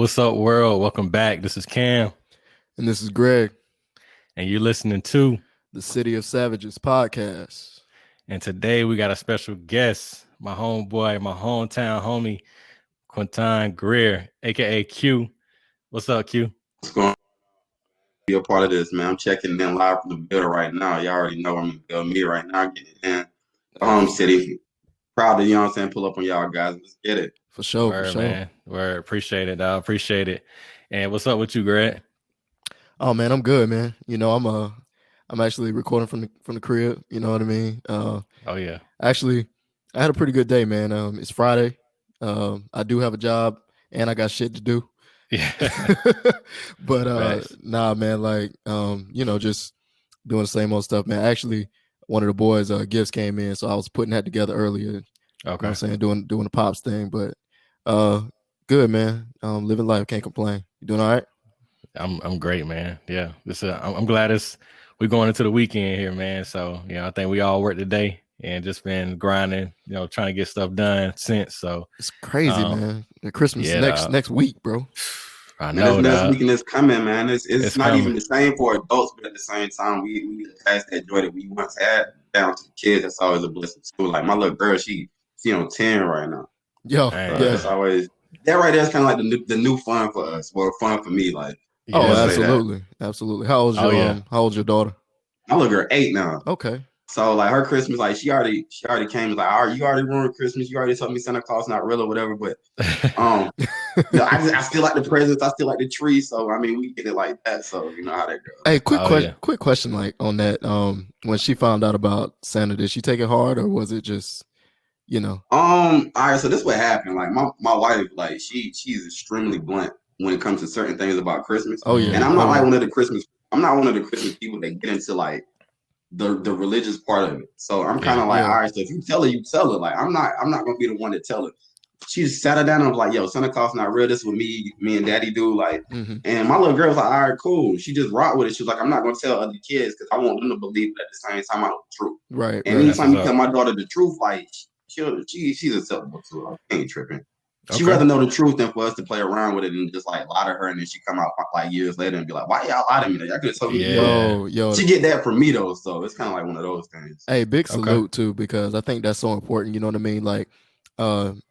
What's up, world? Welcome back. This is Cam, And this is Greg, and you're listening to. the City of Savages podcast. And today we got a special guest, my homeboy, my hometown homie, Quinton Greer, aka Q. What's up, Q? What's going on? Be a part of this, man. I'm checking in live from the building right now. Y'all already know I'm in the building. Me right now, getting it in. The home city. Proud to, you know what I'm saying, pull up on y'all guys. Let's get it. For sure, Word, for sure. man. Word. Appreciate it, dog. Appreciate it. And what's up with you, Greg? Oh man, I'm good, man. You know, I'm actually recording from the crib. You know what I mean? Oh yeah. Actually, I had a pretty good day, man. It's Friday. I do have a job and I got shit to do. Yeah. But Nice. nah, man, like you know, just doing the same old stuff, man. Actually, one of the boys' gifts came in, so I was putting that together earlier. You know what Okay. I'm saying? Doing the pops thing, but good, man. Living life, can't complain. You doing all right? I'm great, man. Yeah. I'm glad we're going into the weekend here, man. So I think we all worked today and just been grinding, trying to get stuff done since. So It's crazy, man. The Christmas yeah, next week, bro. I Man, know this next that. weekend is coming, man. It's not coming. even the same for adults, but at the same time, we need to pass that joy that we once had down to the kids. That's always a blessing too. Like my little girl, she on 10 right now. Yo, Dang. So yeah. it's always that right there is kind of like the new fun for us. Well, fun for me. Like Oh, Yeah. say that. absolutely. How old's Oh, your yeah. how old's your daughter? my little girl 8 now. Okay. So like her Christmas, like she already came like, all right, you already ruined Christmas. You already told me Santa Claus not real or whatever. But I still like the presents. I still like the tree. So I mean, we get it like that. So you know how that goes. Hey, quick Oh, yeah. quick question, like on that. When she found out about Santa, did she take it hard or was it just, you know? All right. So this is what happened. Like my wife, like she's extremely blunt when it comes to certain things about Christmas. Oh yeah. And I'm not oh, like yeah. one of the Christmas. I'm not one of the Christmas people that get into like the religious part of it. So I'm kind of like, Yeah. all right. So if you tell her, you tell her. Like I'm not gonna be the one to tell her. She just sat her down and was like, yo, Santa Claus not real. This is what me and daddy do. Like, Mhm. and my little girl was like, all right, cool. She just rocked with it. She was like, I'm not gonna tell other kids because I want them to believe, but at the same time I know the truth. Right. And Right. anytime you what's tell my daughter the truth, like she's acceptable to her. I ain't tripping. She Okay. rather know the truth than for us to play around with it and just like lie to her, and then she come out like years later and be like, "Why y'all lie to me? Y'all could have told me." Yeah. Yo. She get that from me though, so it's kind of like one of those things. Hey, big Okay. salute too, because I think that's so important. You know what I mean? Like,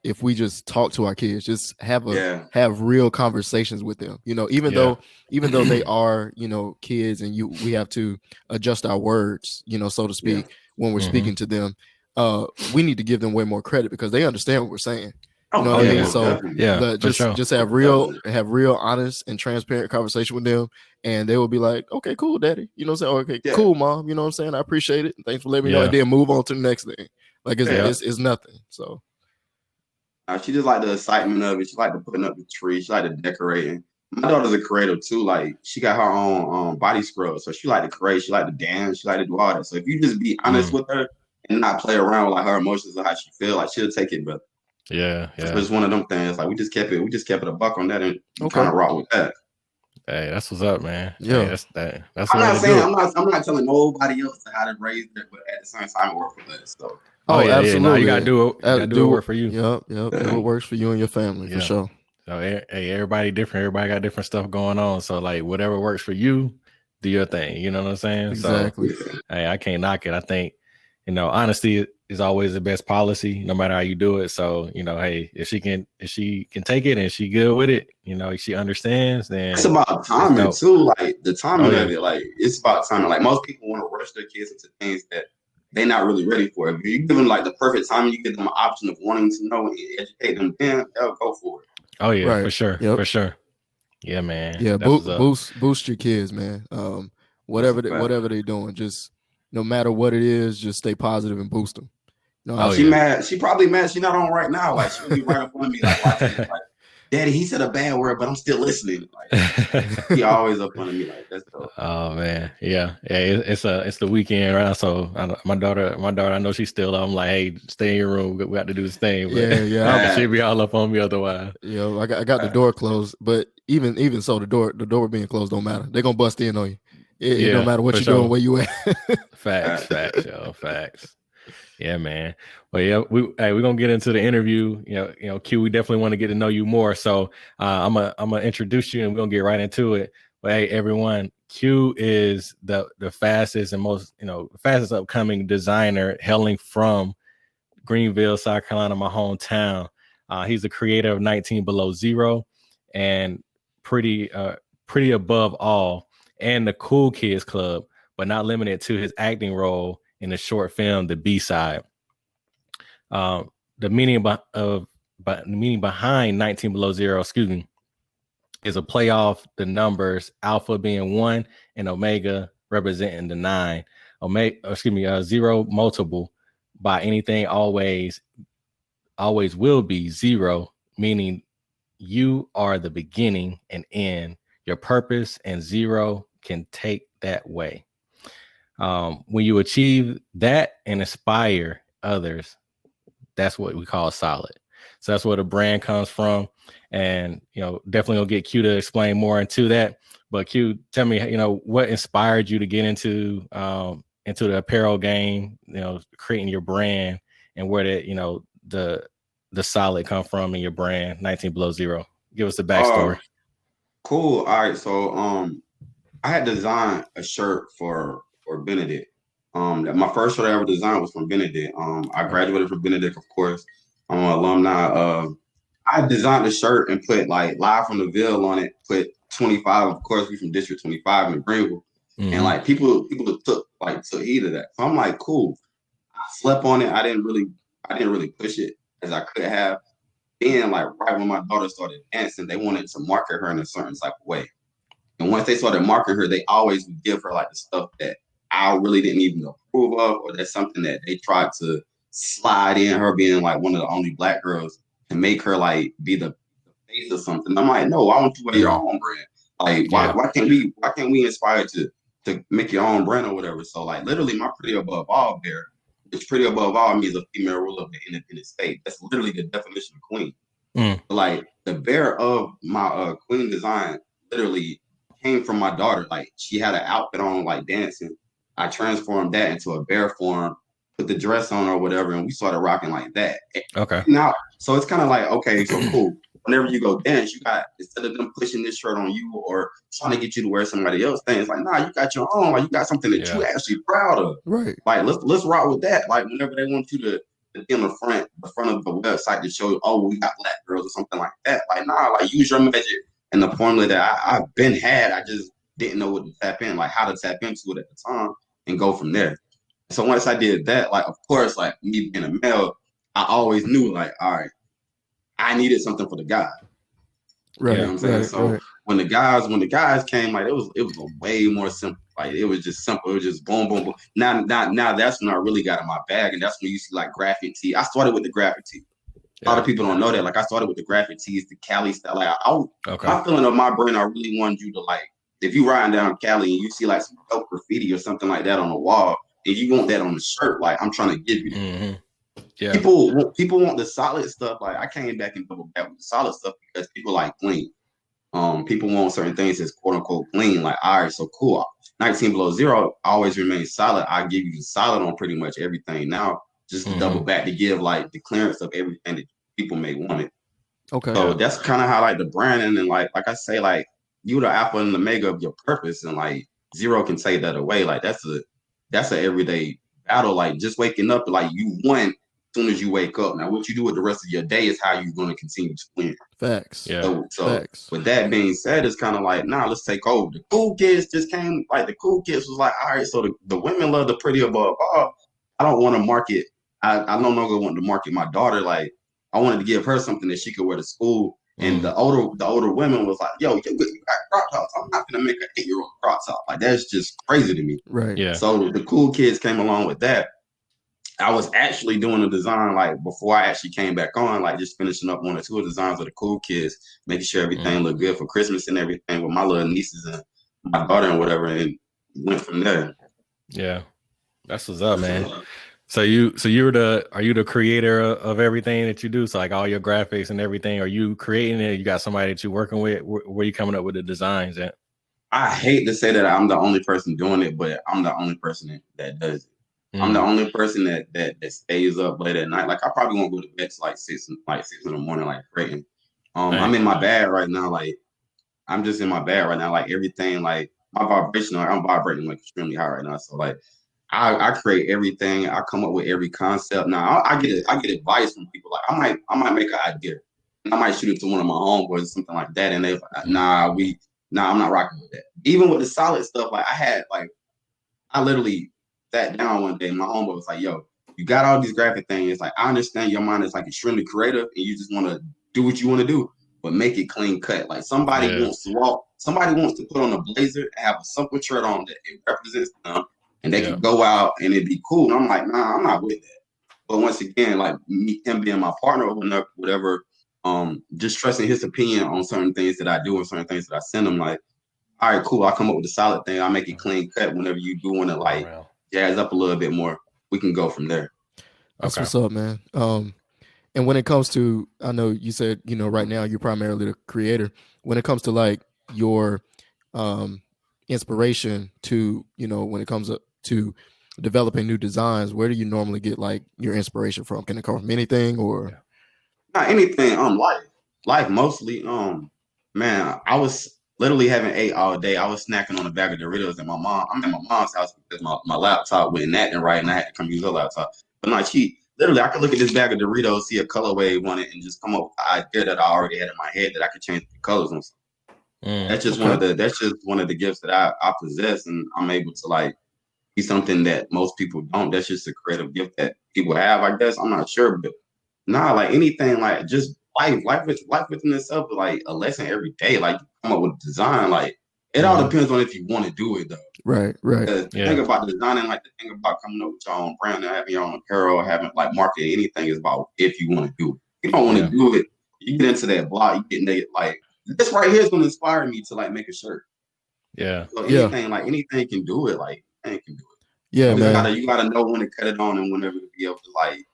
if we just talk to our kids, just have real conversations with them. You know, even Yeah. though they are, you know, kids, and we have to adjust our words, you know, so to speak, when we're Mhm. speaking to them. We need to give them way more credit because they understand what we're saying. You know Oh, what I yeah, mean? most So definitely. Yeah. but For sure. just have real honest and transparent conversation with them, and they will be like, okay, cool, daddy. You know what I'm saying? Okay, Yeah. cool, mom. You know what I'm saying? I appreciate it. Thanks for letting me know. Yeah. And then move on to the next thing. Like Yeah. it's nothing. So She just like the excitement of it. She like the putting up the tree. She like the decorating. My daughter's a creative too. Like she got her own body scrub, so she like to create. She like to dance. She like to do all that. So if you just be honest with her and not play around with like her emotions or how she feel, like she'll take it. But Yeah. it's Yeah. just one of them things. Like we just kept it a buck on that and Okay. trying to rock with that. Hey, that's what's up, man. Yeah. Hey, that's the I'm way not to saying do it. I'm not telling nobody else how to raise it, but at the same time it worked for us. So Oh, yeah. absolutely. No, you gotta do it. You gotta do what work for you. Yep. Do what works for you and your family, for Yeah. sure. So hey, everybody different. Everybody got different stuff going on. So like whatever works for you, do your thing. You know what I'm saying? Exactly. So hey, I can't knock it. I think, honesty is always the best policy, no matter how you do it. So, hey, if she can take it and she good with it, she understands, then it's about timing dope. too. Like the timing Oh, yeah. of it, like it's about timing. Like most people want to rush their kids into things that they're not really ready for. If you give them like the perfect timing, you give them an option of wanting to know and educate them, then they'll go for it. Oh yeah, Right. for sure. Yep. For sure. Yeah, man. Yeah, That's what's up. boost your kids, man. Whatever That's a fact. whatever they're doing, just no matter what it is, just stay positive and boost them. You know, Oh, She yeah. mad. She probably mad. She not on right now. Like she'll be right up on me, like watching it. Like, Daddy, he said a bad word, but I'm still listening. Like he always up on me. Like that's dope. Oh man, yeah. It's the weekend right now, so my daughter, I know she's still. I'm like, hey, stay in your room. We got to do this thing. But Yeah. she'll be all up on me otherwise. I got the door closed, but even so, the door being closed don't matter. They're gonna bust in on you. It don't matter what you're doing, where you at. Facts, yo, facts. Yeah, man. Well, yeah, we're gonna get into the interview. Q, we definitely want to get to know you more. So I'm gonna introduce you, and we're gonna get right into it. But hey, everyone, Q is the fastest and most fastest upcoming designer hailing from Greenville, South Carolina, my hometown. He's the creator of 19BelowZero and pretty above all, and the Cool Kids Club, but not limited to his acting role in the short film The B-Side. The meaning behind 19BelowZero, excuse me, is a play off the numbers, alpha being 1 and omega representing the 9. Zero multiple by anything always will be 0, meaning you are the beginning and end, your purpose, and 0 can take that way. When you achieve that and inspire others, that's what we call solid. So that's where the brand comes from. And, definitely gonna get Q to explain more into that. But Q, tell me, what inspired you to get into the apparel game, creating your brand, and where the solid come from in your brand, 19BelowZero. Give us the backstory. Cool. All right. So I had designed a shirt for Benedict. My first shirt I ever designed was from Benedict. I graduated from Benedict, of course. I'm an alumni. I designed a shirt and put like Live from the Ville on it, put 25, of course, we from District 25 in Greenville. Mm-hmm. And like people took heed of that. So I'm like, cool. I slept on it. I didn't really push it as I could have. Then like right when my daughter started dancing, they wanted to market her in a certain type of way. And once they started marketing her, they always would give her like the stuff that I really didn't even approve of, or that's something that they tried to slide in, her being like one of the only Black girls, to make her like be the face of something. I'm like, no, I want you to wear your own brand. Like, why can't we inspire to make your own brand or whatever? So like literally my Pretty Above All bear, which Pretty Above All means a female ruler of the independent state. That's literally the definition of queen. Like the bear of my queen design literally came from my daughter. Like she had an outfit on, like dancing. I transformed that into a bear form, put the dress on or whatever, and we started rocking like that. Okay. Now, so it's kind of like, okay, so cool. Whenever you go dance, you got, instead of them pushing this shirt on you or trying to get you to wear somebody else's thing, it's like, nah, you got your own. Like you got something that you actually proud of. Right. Like let's rock with that. Like whenever they want you to be on the front of the website to show, oh, we got Black girls or something like that. Like, nah, like use your magic and the formula that I've been had. I just didn't know what to tap in, like how to tap into it at the time and go from there. So once I did that, like, of course, like me being a male, I always knew like, all right, I needed something for the guy. Right. You know what I'm saying? So when the guys came, like it was a way more simple. Like it was just simple. It was just boom, boom, boom. Now that's when I really got in my bag, and that's when you see like graphic tee. I started with the graphic tee. A lot of people don't know that. Like I started with the graphic tees, the Cali style. Like my feeling of my brand, I really wanted you to like, if you riding down Cali and you see like some dope graffiti or something like that on the wall, and you want that on the shirt, like I'm trying to give you that. Mm-hmm. Yeah. People want the solid stuff. Like I came back and double back with the solid stuff because people like clean. People want certain things that's quote unquote clean. Like, all right, so cool. 19BelowZero always remains solid. I give you the solid on pretty much everything now, just to double back to give like the clearance of everything that people may want it. Okay. So that's kind of how like the branding, and like I say, like you the alpha and the omega of your purpose, and like 0 can take that away. Like that's a everyday battle. Like just waking up, like you won as soon as you wake up. Now what you do with the rest of your day is how you're going to continue to win. Facts. Yeah. So Facts. With that being said, it's kind of like, nah, let's take over. The cool kids just came. Like the cool kids was like, all right, so the women love the Pretty Above All. I don't want to market. I no longer want to market my daughter. Like I wanted to give her something that she could wear to school. And the older women was like, yo, you got crop tops. I'm not gonna make an 8-year-old crop top. Like that's just crazy to me. Right. Yeah. So the cool kids came along with that. I was actually doing a design like before I actually came back on, like just finishing up 1 or 2 designs of the cool kids, making sure everything looked good for Christmas and everything with my little nieces and my daughter and whatever, and went from there. Yeah, that's what's up, man. So are you the creator of everything that you do? So like all your graphics and everything, are you creating it? You got somebody that you're working with? Where you coming up with the designs at? I hate to say that I'm the only person doing it, but I'm the only person that does it. I'm the only person that stays up late at night. Like I probably won't go to bed till like 6 in the morning, like creating. I'm in my bed right now, like I'm just in my bed right now, like everything, like my vibration, like, I'm vibrating like extremely high right now. So like I create everything. I come up with every concept. Now I get advice from people. Like I might make an idea, and I might shoot it to one of my homeboys or something like that, and they like, nah, I'm not rocking with that. Even with the solid stuff, like I literally sat down one day, and my homeboy was like, "Yo, you got all these graphic things. Like I understand your mind is like extremely creative, and you just want to do what you want to do, but make it clean cut. Like somebody wants to put on a blazer and have a simple shirt on that it represents them, and they can go out and it'd be cool." And I'm like, nah, I'm not with that. But once again, like him being my partner or whatever, just trusting his opinion on certain things that I do and certain things that I send him, like, all right, cool. I'll come up with a solid thing. I'll make it clean cut. Whenever you do want to like jazz up a little bit more, we can go from there. That's what's up, man. And when it comes to, I know you said, right now you're primarily the creator. When it comes to like your inspiration to, when it comes to developing new designs, where do you normally get like your inspiration from? Can it come from anything or? Not anything. Life mostly. Man, I was literally having ate all day. I was snacking on a bag of Doritos at I'm at my mom's house because my laptop wasn't acting right and I had to come use her laptop. But like literally, I could look at this bag of Doritos, see a colorway on it, and just come up with an idea that I already had in my head that I could change the colors on. That's just one of the gifts that I possess, and I'm able to like be something that most people don't. That's just a creative gift that people have, I guess. I'm not sure, but like anything, like just life within itself is like a lesson every day. Like you come up with design, like it all depends on if you want to do it though. Right. The thing about designing, like the thing about coming up with your own brand and having your own apparel, having like marketing, anything is about if you want to do it. If you don't want to do it, you get into that block, you get naked. Like this right here is going to inspire me to like make a shirt. Yeah. So anything can do it. Like anything can do it. Yeah, man. You gotta know when to cut it on and whenever to be able to like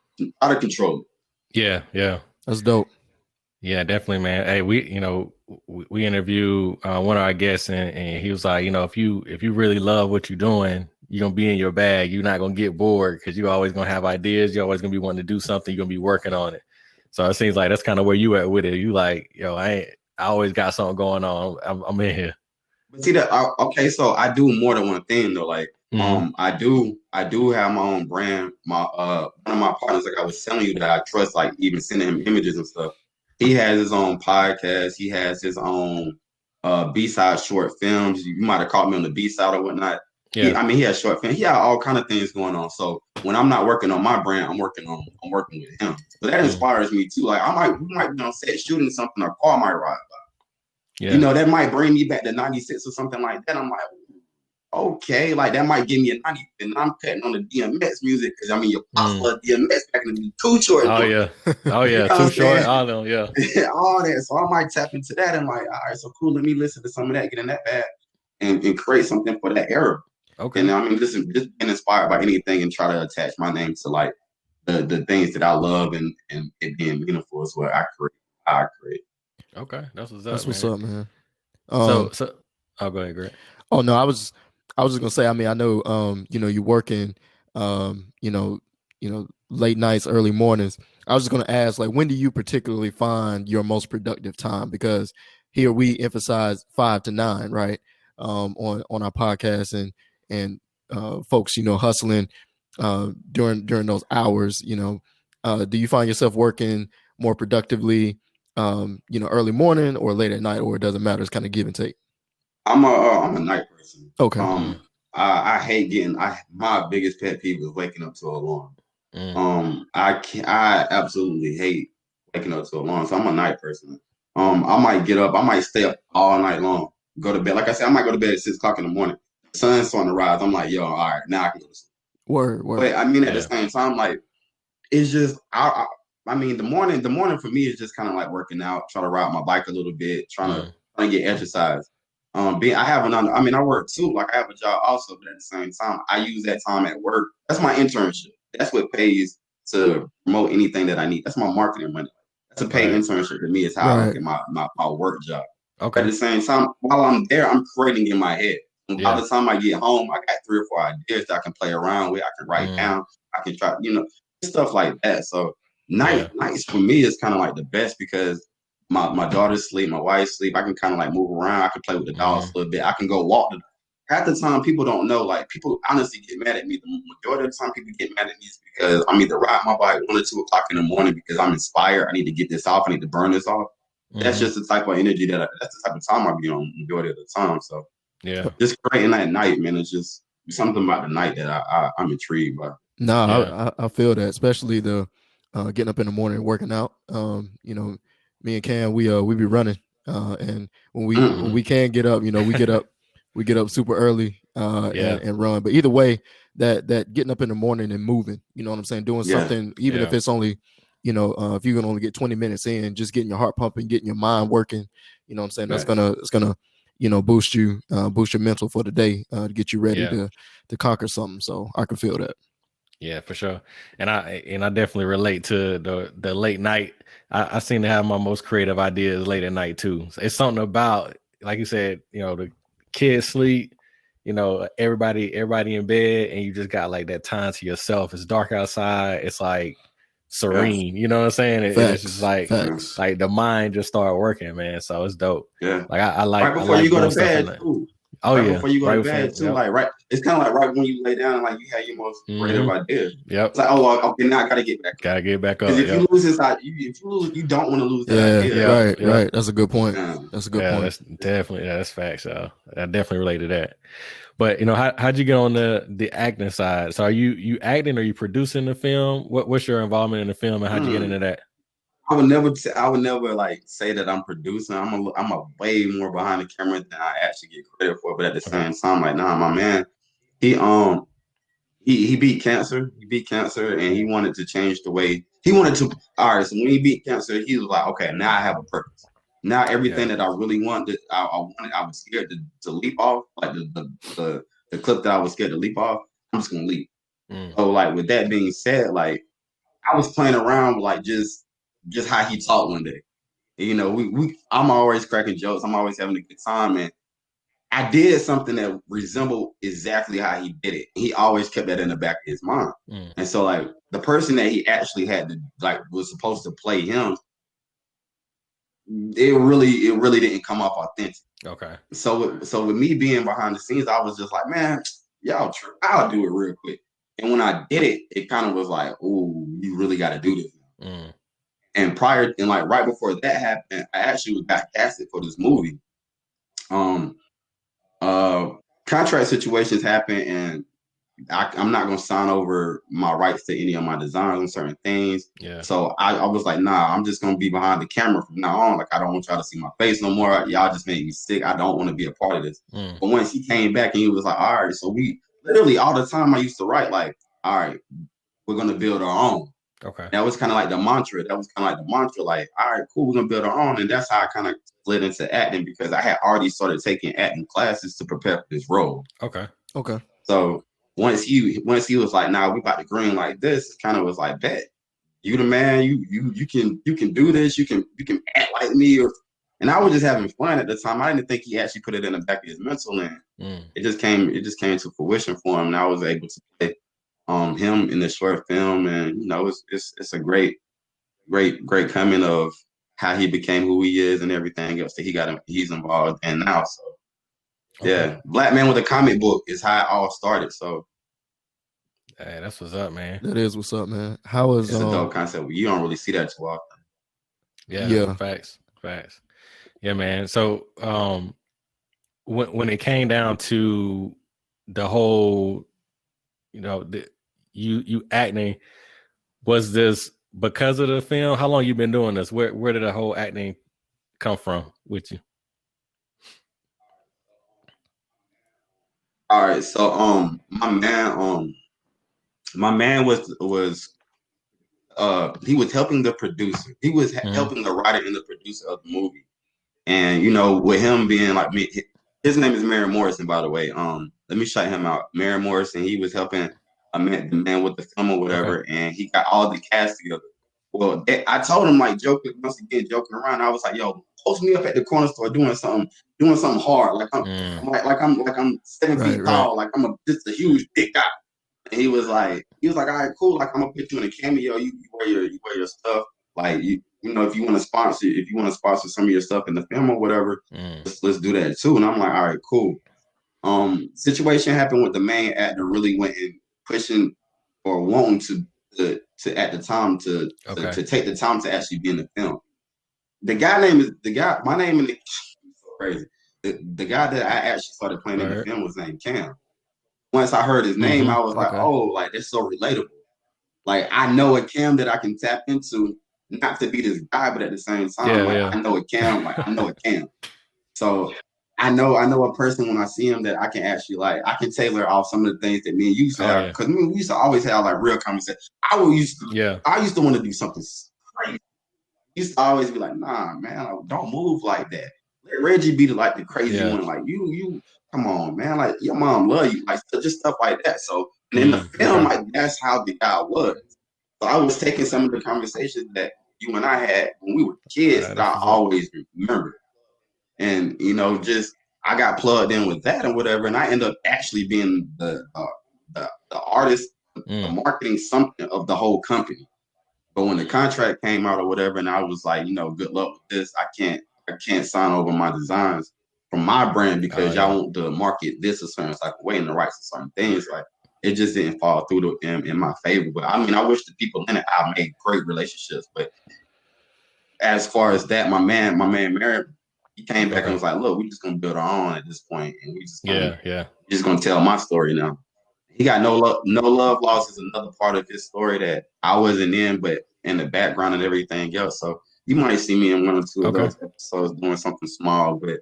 try to control it. Yeah. That's dope. Yeah, definitely, man. Hey, we interview one of our guests and he was like, if you really love what you're doing, you're gonna be in your bag. You're not gonna get bored because you're always gonna have ideas. You're always gonna be wanting to do something. You're gonna be working on it. So it seems like that's kind of where you at with it. You like, I always got something going on. I'm in here. But see that okay, so I do more than one thing though. Like I do have my own brand. My one of my partners, like I was telling you, that I trust, like even sending him images and stuff. He has his own podcast. He has his own B-side short films. You might have caught me on the B-side or whatnot. Yeah. He has short films. He has all kind of things going on. So when I'm not working on my brand, I'm working with him. So that inspires me too. Like we might be on set shooting something, a car might ride by. Yeah. That might bring me back to 96 or something like that. I'm like, okay, like that might give me a 90, and I'm cutting on the DMX music because your pops was DMX back in the Too Short. Oh yeah, Too Short. All them, yeah. All that. So I might tap into that and like, all right, so cool. Let me listen to some of that, get in that bag, and create something for that era. Okay. And just being inspired by anything and try to attach my name to like the things that I love and it being meaningful is what I create. Okay, that's what's up, man. So I'll go ahead, Greg. Oh no, I was just gonna say. I know, you're working, late nights, early mornings. I was just gonna ask, like, when do you particularly find your most productive time? Because here we emphasize 5 to 9, right? On our podcast and folks, hustling during those hours. Do you find yourself working more productively? Early morning or late at night, or it doesn't matter? It's kind of give and take. I'm a night person. Okay. I hate my biggest pet peeve is waking up to an alarm. I absolutely hate waking up to an alarm. So I'm a night person. I might get up, I might stay up all night long, go to bed. Like I said, I might go to bed at 6 o'clock in the morning. The sun's on the rise. I'm like, yo, all right, now I can go to sleep. Word. But at the same time, like, it's just the morning for me is just kind of like working out, trying to ride my bike a little bit, trying to get exercise. I work too, like I have a job also, but at the same time, I use that time at work. That's my internship. That's what pays to promote anything that I need. That's my marketing money. That's a paid internship to me. Is how I look at my work job. Okay. At the same time, while I'm there, I'm creating in my head. And by the time I get home, I got 3 or 4 ideas that I can play around with. I can write down. I can try, stuff like that. So nights for me is kind of like the best because my daughter's sleep, my wife's sleep. I can kind of like move around. I can play with the dogs a little bit. I can go walk the. Half the time, people don't know. Like, people honestly get mad at me. The majority of the time, people get mad at me is because I'm either riding my bike 1 or 2 o'clock in the morning because I'm inspired. I need to get this off. I need to burn this off. That's just the type of energy that's the type of time I be on majority of the time. So just creating that night, man, it's just something about the night that I'm intrigued by. I feel that, especially the getting up in the morning and working out. Me and Cam, we be running, and when we can get up, we get up super early and run. But either way, that getting up in the morning and moving, you know what I'm saying, doing something, even if it's only, if you can only get 20 minutes in, just getting your heart pumping, getting your mind working, you know what I'm saying, it's gonna boost your mental for the day, to get you ready to conquer something. So I can feel that. Yeah, for sure. And I definitely relate to the late night. I seem to have my most creative ideas late at night too. So it's something about, like you said, the kids sleep, everybody in bed, and you just got like that time to yourself. It's dark outside. It's like serene. You know what I'm saying? It's just like the mind just started working, man. So it's dope. Yeah. Like I like right before you go to bed too. Before you go to bed too, it's kind of like right when you lay down, like you have your most creative ideas. It's like, okay, now I gotta get back up. Because if you lose this, you don't want to lose that idea. Right. That's a good point. That's a good point. That's definitely that's facts. So I definitely relate to that. But how'd you get on the acting side? So are you acting? Are you producing the film? What's your involvement in the film, and how'd you get into that? I would never like say that I'm producing. I'm a way more behind the camera than I actually get credit for. But at the same time, like, nah, my man, he beat cancer. He beat cancer, and he wanted to change the way he wanted to. All right, so when he beat cancer, he was like, okay, now I have a purpose. Now everything that I really wanted, I was scared to leap off, like the clip that I was scared to leap off. I'm just gonna leap. So like, with that being said, like, I was playing around with like just how he talked one day. I'm always cracking jokes. I'm always having a good time, and I did something that resembled exactly how he did it. He always kept that in the back of his mind. And so, like, the person that he actually had to, like, was supposed to play him, it really didn't come off authentic. Okay. So with me being behind the scenes, I was just like, man, y'all true. I'll do it real quick. And when I did it, it kind of was like, oh, you really got to do this. And right before that happened, I actually got casted for this movie. Contract situations happen, and I'm not gonna sign over my rights to any of my designs on certain things. So I was like, nah, I'm just gonna be behind the camera from now on. Like, I don't want y'all to see my face no more. Y'all just made me sick. I don't want to be a part of this. But once he came back and he was like, all right, so we literally all the time I used to write like, all right, we're gonna build our own. Okay. That was kind of like the mantra. Like, all right, cool, we're gonna build our own. And that's how I kind of split into acting, because I had already started taking acting classes to prepare for this role. Okay. So once he was like, nah, we about to green like this, it kind of was like, bet, you the man, you can do this, you can act like me. And I was just having fun at the time. I didn't think he actually put it in the back of his mental, and it just came to fruition for him. And I was able to play him in the short film, and it's a great coming of how he became who he is and everything else that he's involved in now. So Black Man with a Comic Book is how it all started. So hey, that's what's up, man. That is what's up, man. How is it's a dope concept. You don't really see that too often. Yeah. Facts. Yeah, man. So when it came down to the whole, you acting, was this because of the film? How long you been doing this? Where did the whole acting come from with you? All right, so my man was he was helping the producer. He was helping the writer and the producer of the movie. And with him being like me, his name is Mary Morrison, by the way. Let me shout him out. Mary Morrison, he was helping the man with the film or whatever, and he got all the cast together. Well, I told him, like, joking around. I was like, yo, post me up at the corner store doing something. doing something hard. Like I'm 7 feet tall. Like I'm just a huge big guy. And he was like, all right, cool. Like I'm gonna put you in a cameo. You wear your stuff. Like you know, if you want to sponsor some of your stuff in the film or whatever, let's do that too. And I'm like, all right, cool. Situation happened with the main actor really went and pushing or wanting to at the time to take the time to actually be in the film. My name in the so crazy. The guy that I actually started playing in the film was named Cam. Once I heard his name, I was like, oh, like that's so relatable. Like I know a Cam that I can tap into, not to be this guy, but at the same time, I know a Cam, like I know a Cam. So I know a person when I see him that I can actually I can tailor off some of the things that me and you used to have. Because we used to always have like real conversations. I used to want to do something crazy. I used to always be like, nah, man, like, don't move like that. Let Reggie be the crazy one. Like you come on, man. Like your mom love you. Like just stuff like that. So and in the film, like that's how the guy was. So I was taking some of the conversations that you and I had when we were kids that I always remembered. And just I got plugged in with that and whatever, and I ended up actually being the artist, the marketing something of the whole company. But when the contract came out or whatever, and I was like, good luck with this. I can't sign over my designs from my brand because y'all want to market this a certain type of way and the rights to certain things. Like it just didn't fall through in my favor. But I mean, I wish the people in it I made great relationships. But as far as that, my man Mary, he came back and was like, look, we just gonna build our own at this point, and we just gonna tell my story now. He got no love lost is another part of his story that I wasn't in, but in the background and everything else. So you might see me in one or two of those episodes doing something small, but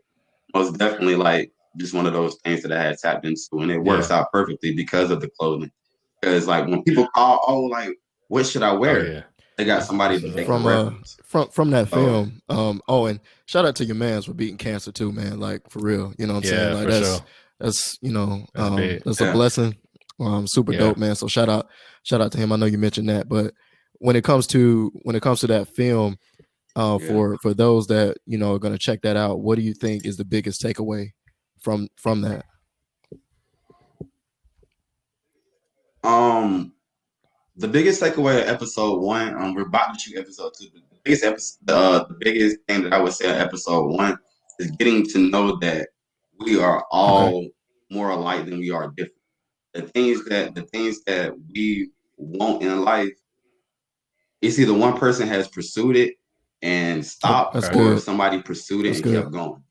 most definitely like just one of those things that I had tapped into, and it works out perfectly because of the clothing. Because like when people call, oh, like what should I wear? They got somebody to make from that film. And shout out to your mans for beating cancer too, man. Like for real, you know what I'm saying? Like that's that's a blessing. Super dope, man. So shout out to him. I know you mentioned that, but when it comes to that film, for those that are going to check that out, what do you think is the biggest takeaway from that? The biggest takeaway of episode 1, we're about to shoot episode 2. The biggest thing that I would say on episode 1 is getting to know that we are all more alike than we are different. The things that we want in life, it's either one person has pursued it and stopped, or somebody pursued it and kept going.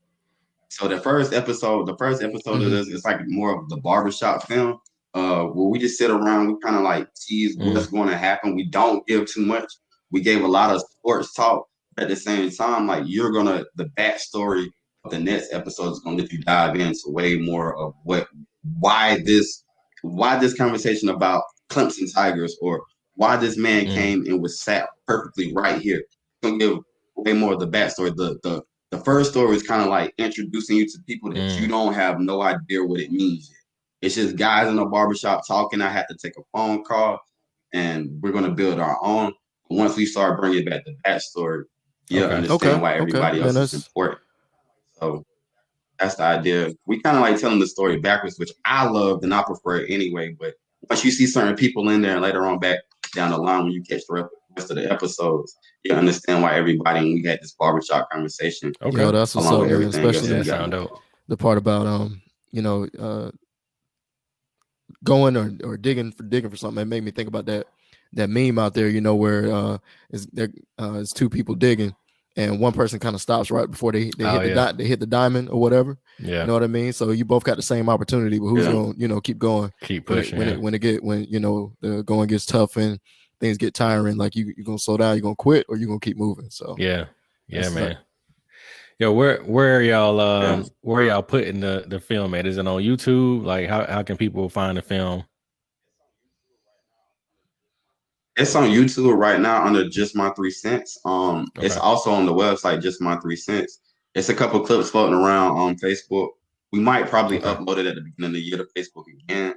So the first episode of this is like more of the barbershop film. Where we just sit around, we kind of like tease what's going to happen. We don't give too much. We gave a lot of sports talk. At the same time, like the backstory of the next episode is going to let you dive into way more of why this conversation about Clemson Tigers, or why this man came and was sat perfectly right here. It's going to give way more of the backstory. The first story is kind of like introducing you to people that you don't have no idea what it means yet. It's just guys in a barbershop talking. I have to take a phone call, and we're going to build our own. Once we start bringing back the backstory, understand why everybody else is important. So that's the idea. We kind of like telling the story backwards, which I love and I prefer it anyway. But once you see certain people in there, and later on back down the line when you catch the rest of the episodes, you understand why everybody, when we had this barbershop conversation. That's what's up, man. Especially the part about going or digging for something. It made me think about that meme out there, where it's two people digging, and one person kind of stops right before they hit the diamond or whatever. You know what I mean? So you both got the same opportunity, but who's gonna keep going, keep pushing when the going gets tough and things get tiring? Like you're gonna slow down, you're gonna quit, or you're gonna keep moving. So man. Yo, where are y'all where are y'all putting the film at? Is it on YouTube? Like how can people find the film? It's on YouTube right now under Just My 3 Cents. It's also on the website Just My 3 Cents. It's a couple clips floating around on Facebook. We might probably upload it at the beginning of the year to Facebook again.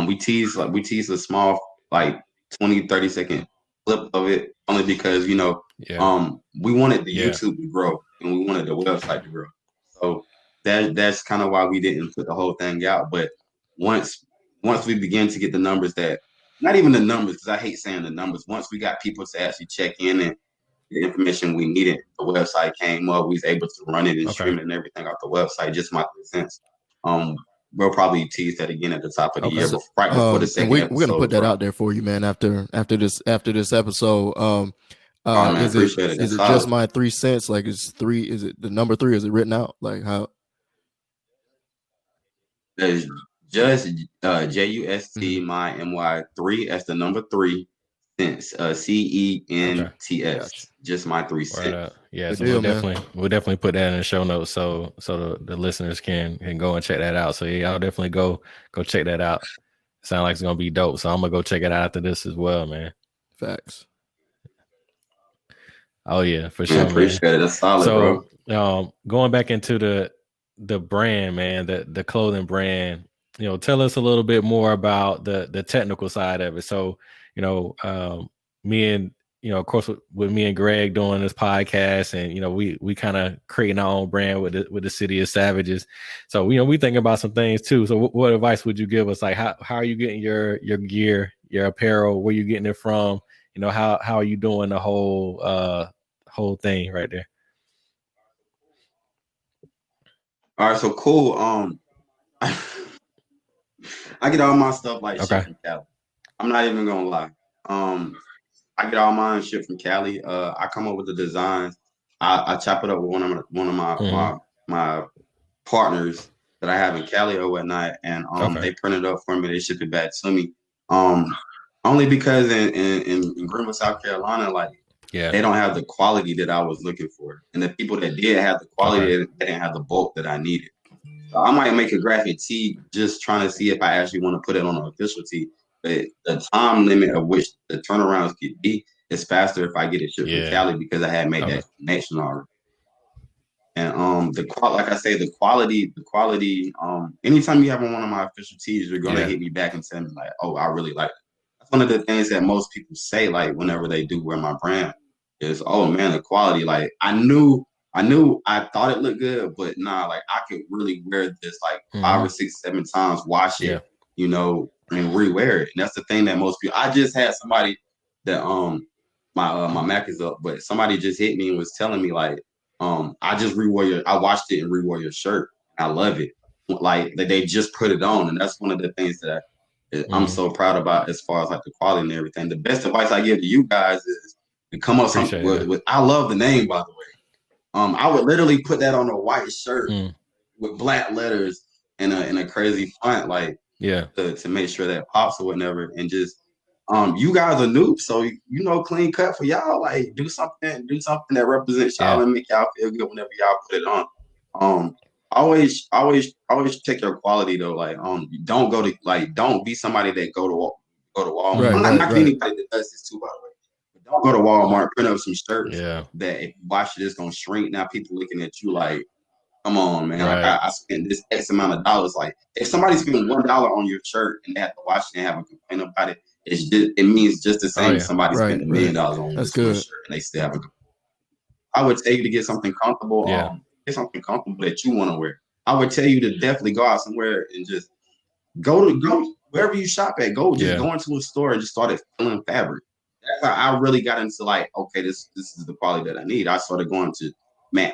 We tease a small 20-30 second clip of it, only because we wanted the YouTube to grow and we wanted the website to grow. So that's kind of why we didn't put the whole thing out. But once we begin to get the numbers that, not even the numbers, because I hate saying the numbers. Once we got people to actually check in and the information we needed, the website came up. We was able to run it and stream it and everything off the website. Just my 2 cents. We'll probably tease that again at the top of the year, but right before the second episode. We're gonna put that out there for you, man. After this episode, man, is it just my 3 cents? Like, is it the number 3? Is it written out? Like how? There's just JUST my MY 3 as the number 3 cents. CENTS. Just my 3 cents. Yeah, so we'll definitely put that in the show notes so the listeners can go and check that out. So yeah, I'll definitely go check that out. Sound like it's gonna be dope. So I'm gonna go check it out after this as well, man. Facts. Oh yeah, for sure. Appreciate it. That's solid, bro. Going back into the brand, man, the clothing brand, tell us a little bit more about the technical side of it. So, me and of course with me and Greg doing this podcast, and we kind of creating our own brand with the City of Savages. So we thinking about some things too. So what advice would you give us? Like how are you getting your gear, your apparel? Where you getting it from? How are you doing the whole thing right there? All right, so cool. I get all my stuff shipped from Cali. I'm not even gonna lie. I get all mine shipped from Cali. I come up with the designs. I chop it up with one of my partners that I have in Cali or whatnot, and they print it up for me. They ship it back to me. Only because in Greenville, South Carolina, they don't have the quality that I was looking for, and the people that did have the quality, they didn't have the bulk that I needed. So I might make a graphic tee just trying to see if I actually want to put it on an official tee. But the time limit of which the turnarounds could be is faster if I get it shipped from Cali, because I had made that connection already. And like I say, the quality. Anytime you have on one of my official tees, you're gonna hit me back and tell me like, "Oh, I really like it." That's one of the things that most people say, like whenever they do wear my brand, is, "Oh man, the quality." Like I thought it looked good, but nah, like I could really wear this like 5 or 6, 7 times, wash it, and rewear it. And that's the thing that most people. I just had somebody that my Mac is up, but somebody just hit me and was telling me like, I washed it and rewore your shirt. I love it. Like they just put it on, and that's one of the things that I'm so proud about as far as like the quality and everything. The best advice I give to you guys is to come up with I love the name, by the way. I would literally put that on a white shirt with black letters in a crazy font, to make sure that pops or whatever. And just you guys are new, so clean cut for y'all. Like do something that represents y'all and make y'all feel good whenever y'all put it on. Always check your quality though. Like don't be somebody that go to Walmart. I'm not knocking anybody that does this too, by the way. Don't go to Walmart, print up some shirts that if you wash it, it's gonna shrink. Now people looking at you like, come on, man. Like I spent this X amount of dollars. Like if somebody spent $1 on your shirt and they have to wash it and have a complaint about it, it means just the same as somebody spent $1 million on this shirt and they still have a complaint. I would tell you to get something comfortable. Get something comfortable that you want to wear. I would tell you to definitely go out somewhere and just go wherever you shop at. Go into a store and just start feeling fabric. That's how I really got into like, okay, this is the quality that I need. I started going to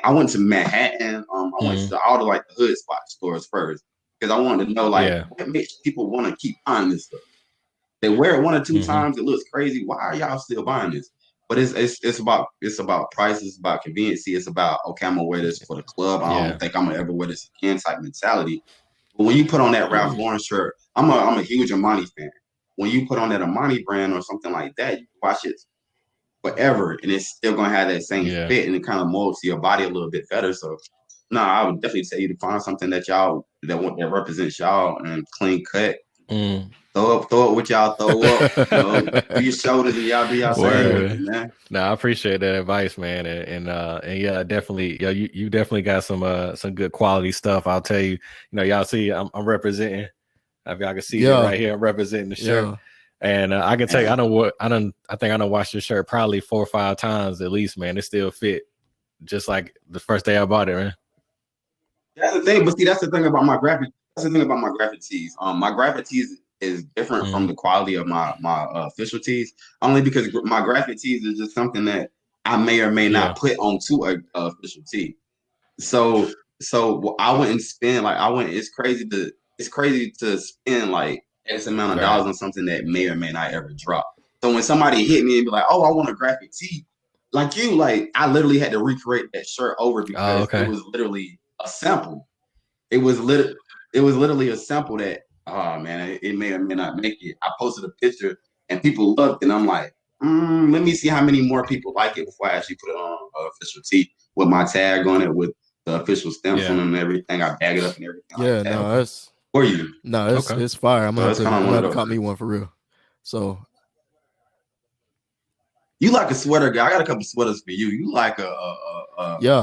I went to Manhattan. I went to all the like the hood spot stores first because I wanted to know like what makes people want to keep buying this stuff. They wear it 1 or 2 times, it looks crazy. Why are y'all still buying this? But it's about price, it's about convenience. It's about, okay, I'm gonna wear this for the club. I don't think I'm gonna ever wear this again type mentality. But when you put on that Ralph Lauren shirt, I'm a huge Armani fan. When you put on that Armani brand or something like that, you watch it forever and it's still gonna have that same fit and it kind of molds to your body a little bit better. So I would definitely tell you to find something that represents y'all and clean cut. Throw up what y'all throw up. Do your shoulders and y'all do y'all thing, man. No, I appreciate that advice, man. And yeah, definitely, you definitely got some good quality stuff. I'll tell you, y'all see, I'm representing. If y'all can see it right here, I'm representing the shirt. And I can tell you, I think I done washed this shirt probably 4 or 5 times at least, man. It still fit just like the first day I bought it, man. That's the thing, but see, that's the thing about my graphic. That's the thing about my graphic tees. My graphic tees is different from the quality of my official tees, only because my graphic tees is just something that I may or may not put onto a official tee. So I wouldn't spend like I wouldn't. It's crazy to spend like X amount of dollars on something that may or may not ever drop. So when somebody hit me and be like, "Oh, I want a graphic tee," like you, like I literally had to recreate that shirt over because it was literally a sample. It was literally a sample that man, it may or may not make it. I posted a picture and people looked and I'm like, let me see how many more people like it before I actually put it on official tee with my tag on it with the official stamps on it and everything. I bag it up and everything. Yeah, like that. no, it's for you. No, it's fire. I'm gonna have to cop me one for real. So you like a sweater guy. I got a couple sweaters for you. You like like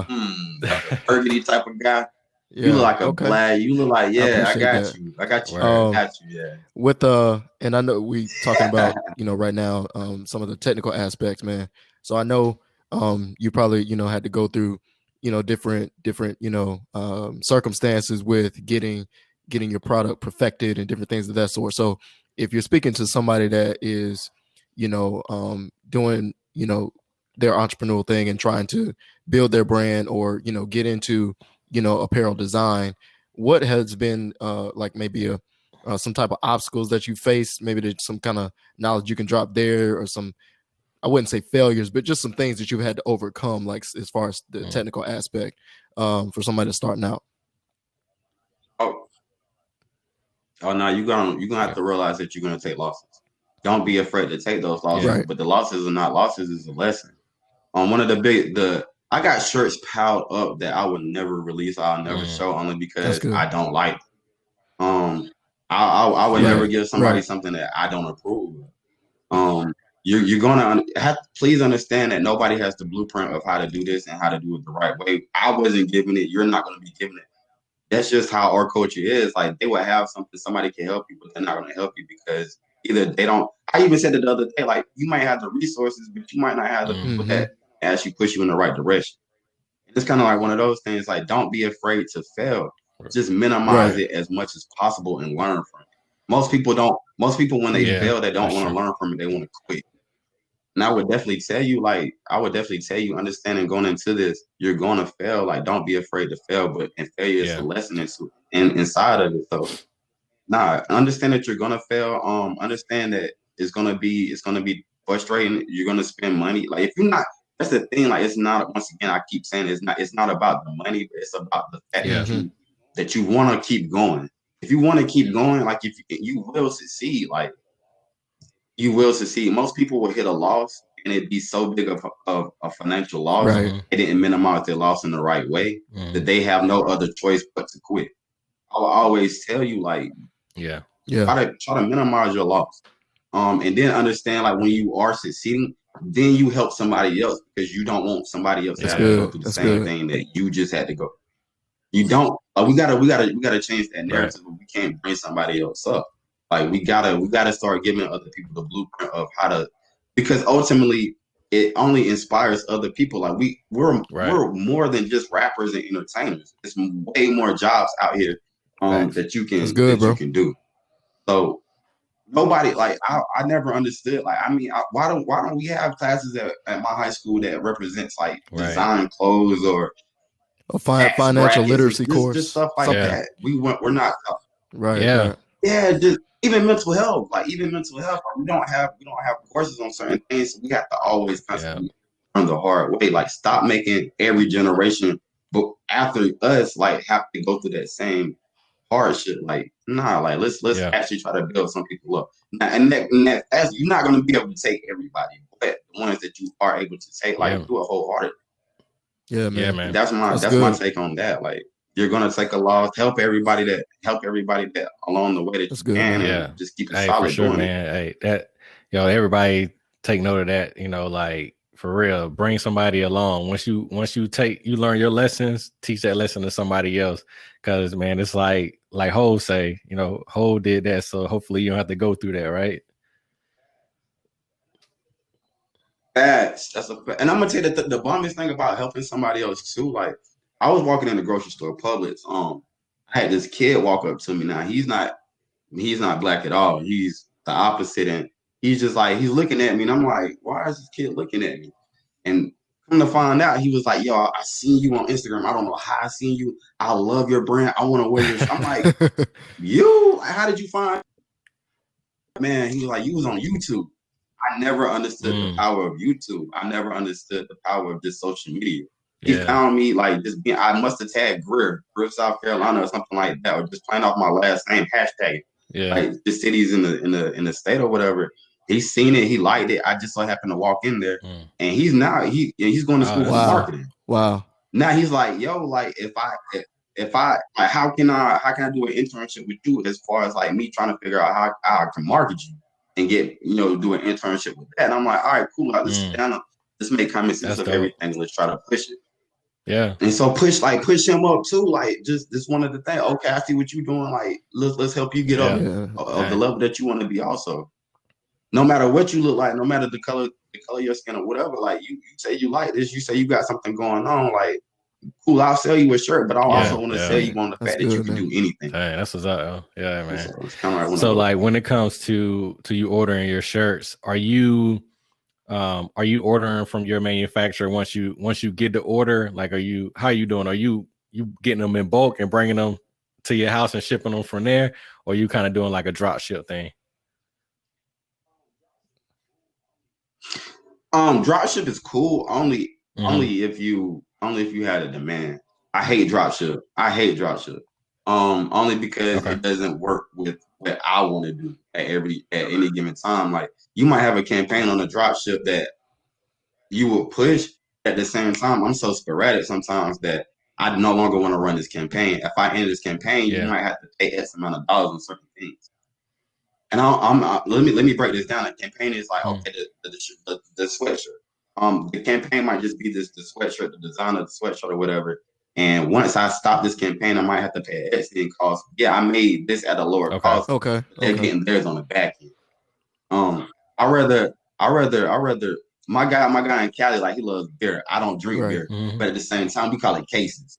a burgundy type of guy. Yeah. You look like a black. You look like I got you. I got you. I got you. Yeah. With and I know we talking about right now some of the technical aspects, man. So I know you probably had to go through different circumstances with getting your product perfected and different things of that sort. So if you're speaking to somebody that is doing their entrepreneurial thing and trying to build their brand or get into apparel design, what has been like maybe some type of obstacles that you faced? Maybe there's some kind of knowledge you can drop there, or some, I wouldn't say failures, but just some things that you've had to overcome, like as far as the technical aspect for somebody that's starting out. Oh no, you're gonna have to realize that you're gonna take losses. Don't be afraid to take those losses, but the losses are not losses, is a lesson. One of I got shirts piled up that I would never release, I'll never show, only because I don't like. I would never give somebody something that I don't approve of. You're gonna have to please understand that nobody has the blueprint of how to do this and how to do it the right way. I wasn't given it. You're not gonna be given it. That's just how our culture is. Like, they will have something, somebody can help you, but they're not going to help you because either they don't. I even said it the other day, like, you might have the resources, but you might not have the people that actually push you in the right direction. It's kind of like one of those things, like, don't be afraid to fail. Just minimize it as much as possible and learn from it. Most people, when they fail, they don't want to learn from it. They want to quit. And I would definitely tell you, understanding going into this, you're going to fail. Like, don't be afraid to fail, and failure is a lesson inside of it. So, understand that you're going to fail. Understand that it's going to be frustrating. You're going to spend money. Like, if you're not, that's the thing. Like, it's not, once again, I keep saying it's not about the money, but it's about the fact that you want to keep going. If you want to keep going, like, if you will succeed, like, you will succeed. Most people will hit a loss and it'd be so big of a financial loss. They didn't minimize their loss in the right way, that they have no other choice but to quit. I'll always tell you, like, try to minimize your loss. And then understand, like, when you are succeeding, then you help somebody else, because you don't want somebody else to have to go through the same thing that you just had to go. You don't. We gotta change that narrative. We can't bring somebody else up. Like, we gotta start giving other people the blueprint of how to, because ultimately it only inspires other people. Like, we're more than just rappers and entertainers. It's way more jobs out here that you can you can do. So nobody, like, I never understood. Like, I mean, why don't we have classes at my high school that represents, like, design clothes or a financial literacy course, just stuff like that. We're not just even mental health. Like, we don't have courses on certain things. So we have to always constantly learn the hard way. Like, stop making every generation, but after us, like, have to go through that same hardship. Like, like, let's actually try to build some people up. And that's, you're not going to be able to take everybody, but the ones that you are able to take, like, do a wholehearted. Yeah, man. That's my take on that. Like, you're gonna take a loss, help everybody that along the way that you can, and just keep it solid. For sure, man. Hey, that, everybody take note of that. Like, for real, bring somebody along. Once you learn your lessons, teach that lesson to somebody else. Because, man, it's like Ho say, Ho did that, so hopefully you don't have to go through that, right? And I'm gonna tell you that the bombest thing about helping somebody else too, like, I was walking in the grocery store, Publix. I had this kid walk up to me. Now he's not black at all. He's the opposite, and he's just like he's looking at me, and I'm like, why is this kid looking at me? And come to find out, he was like, yo, I seen you on Instagram. I don't know how I seen you. I love your brand. I want to wear your. I'm like, you? How did you find? Man, he was like, you was on YouTube. I never understood the power of YouTube. I never understood the power of this social media. He found me like just being. I must have tagged Greer, South Carolina, or something like that, or just playing off my last name hashtag. Like the cities in the state or whatever. He's seen it. He liked it. I just so happened to walk in there, and he's going to school for marketing. Wow. Now he's like, yo, like if I like, how can I do an internship with you as far as like me trying to figure out how I can market you and get do an internship with that. And I'm like, all right, cool. Let's sit down. Let's make common sense of everything. Let's try to push it. Yeah. And so push him up too. Like just this one of the things. Okay, I see what you're doing. Like let's help you get up of the level that you want to be. Also, no matter what you look like, no matter the color of your skin or whatever. Like you say you like this. You say you got something going on. Like cool, I'll sell you a shirt, but I also want to sell you on the fact that you can do anything. Dang, that's what's up. Yeah, man. So it's kind of like so like when it comes to you ordering your shirts, are you ordering from your manufacturer once you get the order? Like, how are you doing? Are you getting them in bulk and bringing them to your house and shipping them from there? Or are you kind of doing like a drop ship thing? Drop ship is cool only if you had a demand. I hate drop ship. Only because it doesn't work with what I want to do at any given time. Like you might have a campaign on a drop ship that you will push at the same time. I'm so sporadic sometimes that I no longer want to run this campaign. If I end this campaign, you might have to pay X amount of dollars on certain things. And let me break this down. The campaign is like, okay, the sweatshirt. The campaign might just be the sweatshirt, the design of the sweatshirt or whatever. And once I stop this campaign, I might have to pay X in cost. Yeah, I made this at a lower cost. Okay. They're getting theirs on the back end. I rather my guy in Cali, like he loves beer. I don't drink beer, but at the same time, we call it cases.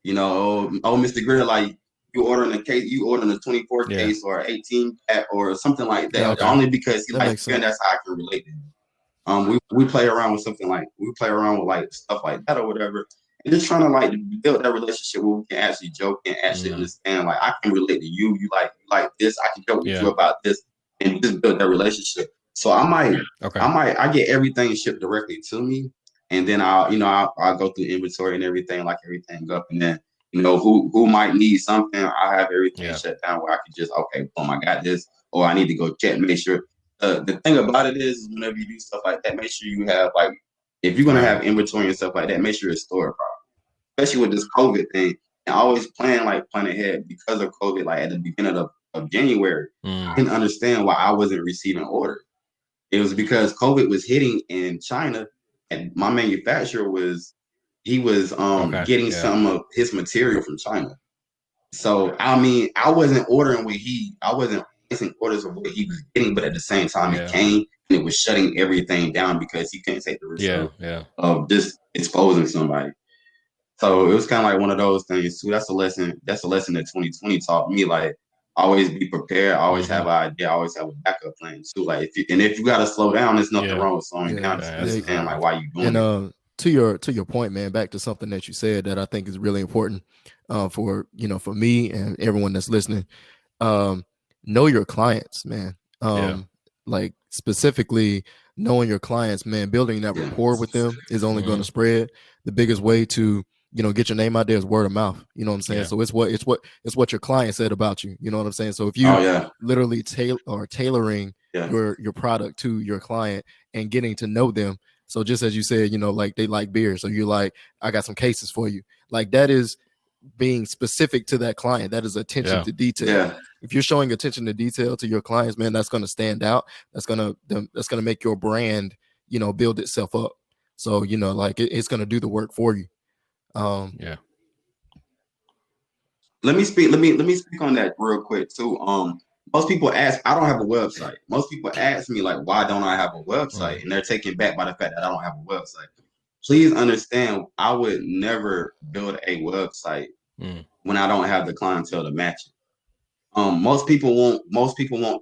Mr. Greer, like you ordering a case, you ordering a 24 case or 18 pack or something like that. Only because he likes beer, and that's how I can relate to him. We play around with stuff like that or whatever. And just trying to like build that relationship where we can actually joke and actually understand. Like I can relate to you. You like this. I can joke with you about this, and just build that relationship. So I get everything shipped directly to me, and then I'll go through inventory and everything, like everything up, and then who might need something. I have everything shut down where I can just boom, I got this, or I need to go check, make sure. The thing about it is whenever you do stuff like that, make sure you have like. If you're gonna have inventory and stuff like that, make sure it's stored properly. Especially with this COVID thing, and always plan ahead because of COVID. Like at the beginning of January, I didn't understand why I wasn't receiving orders. It was because COVID was hitting in China, and my manufacturer was getting some of his material from China. So I mean, I wasn't ordering I wasn't placing orders of what he was getting, but at the same time, it came. It was shutting everything down because he couldn't take the risk of just exposing somebody. So it was kind of like one of those things too. That's a lesson that 2020 taught me. Like always be prepared, always have an idea, always have a backup plan too. Like if you gotta slow down, there's nothing wrong with slowing down. Just understand like why you doing it. To your point, man, back to something that you said that I think is really important for me and everyone that's listening. Know your clients, man. Like specifically knowing your clients, man, building that rapport with them is only going to spread. The biggest way to get your name out there is word of mouth. You know what I'm saying? So it's what your client said about you. You know what I'm saying? So if you literally tailoring your product to your client and getting to know them. So just as you said, like they like beer, so you're like, I got some cases for you. Like that is being specific to that client. That is attention to detail. If you're showing attention to detail to your clients, man, that's going to stand out. That's going to make your brand, build itself up. So, like it's going to do the work for you. Let me speak on that real quick too. Most people ask, I don't have a website. Most people ask me like, why don't I have a website? And they're taken back by the fact that I don't have a website. please understand, I would never build a website when I don't have the clientele to match it. Most people want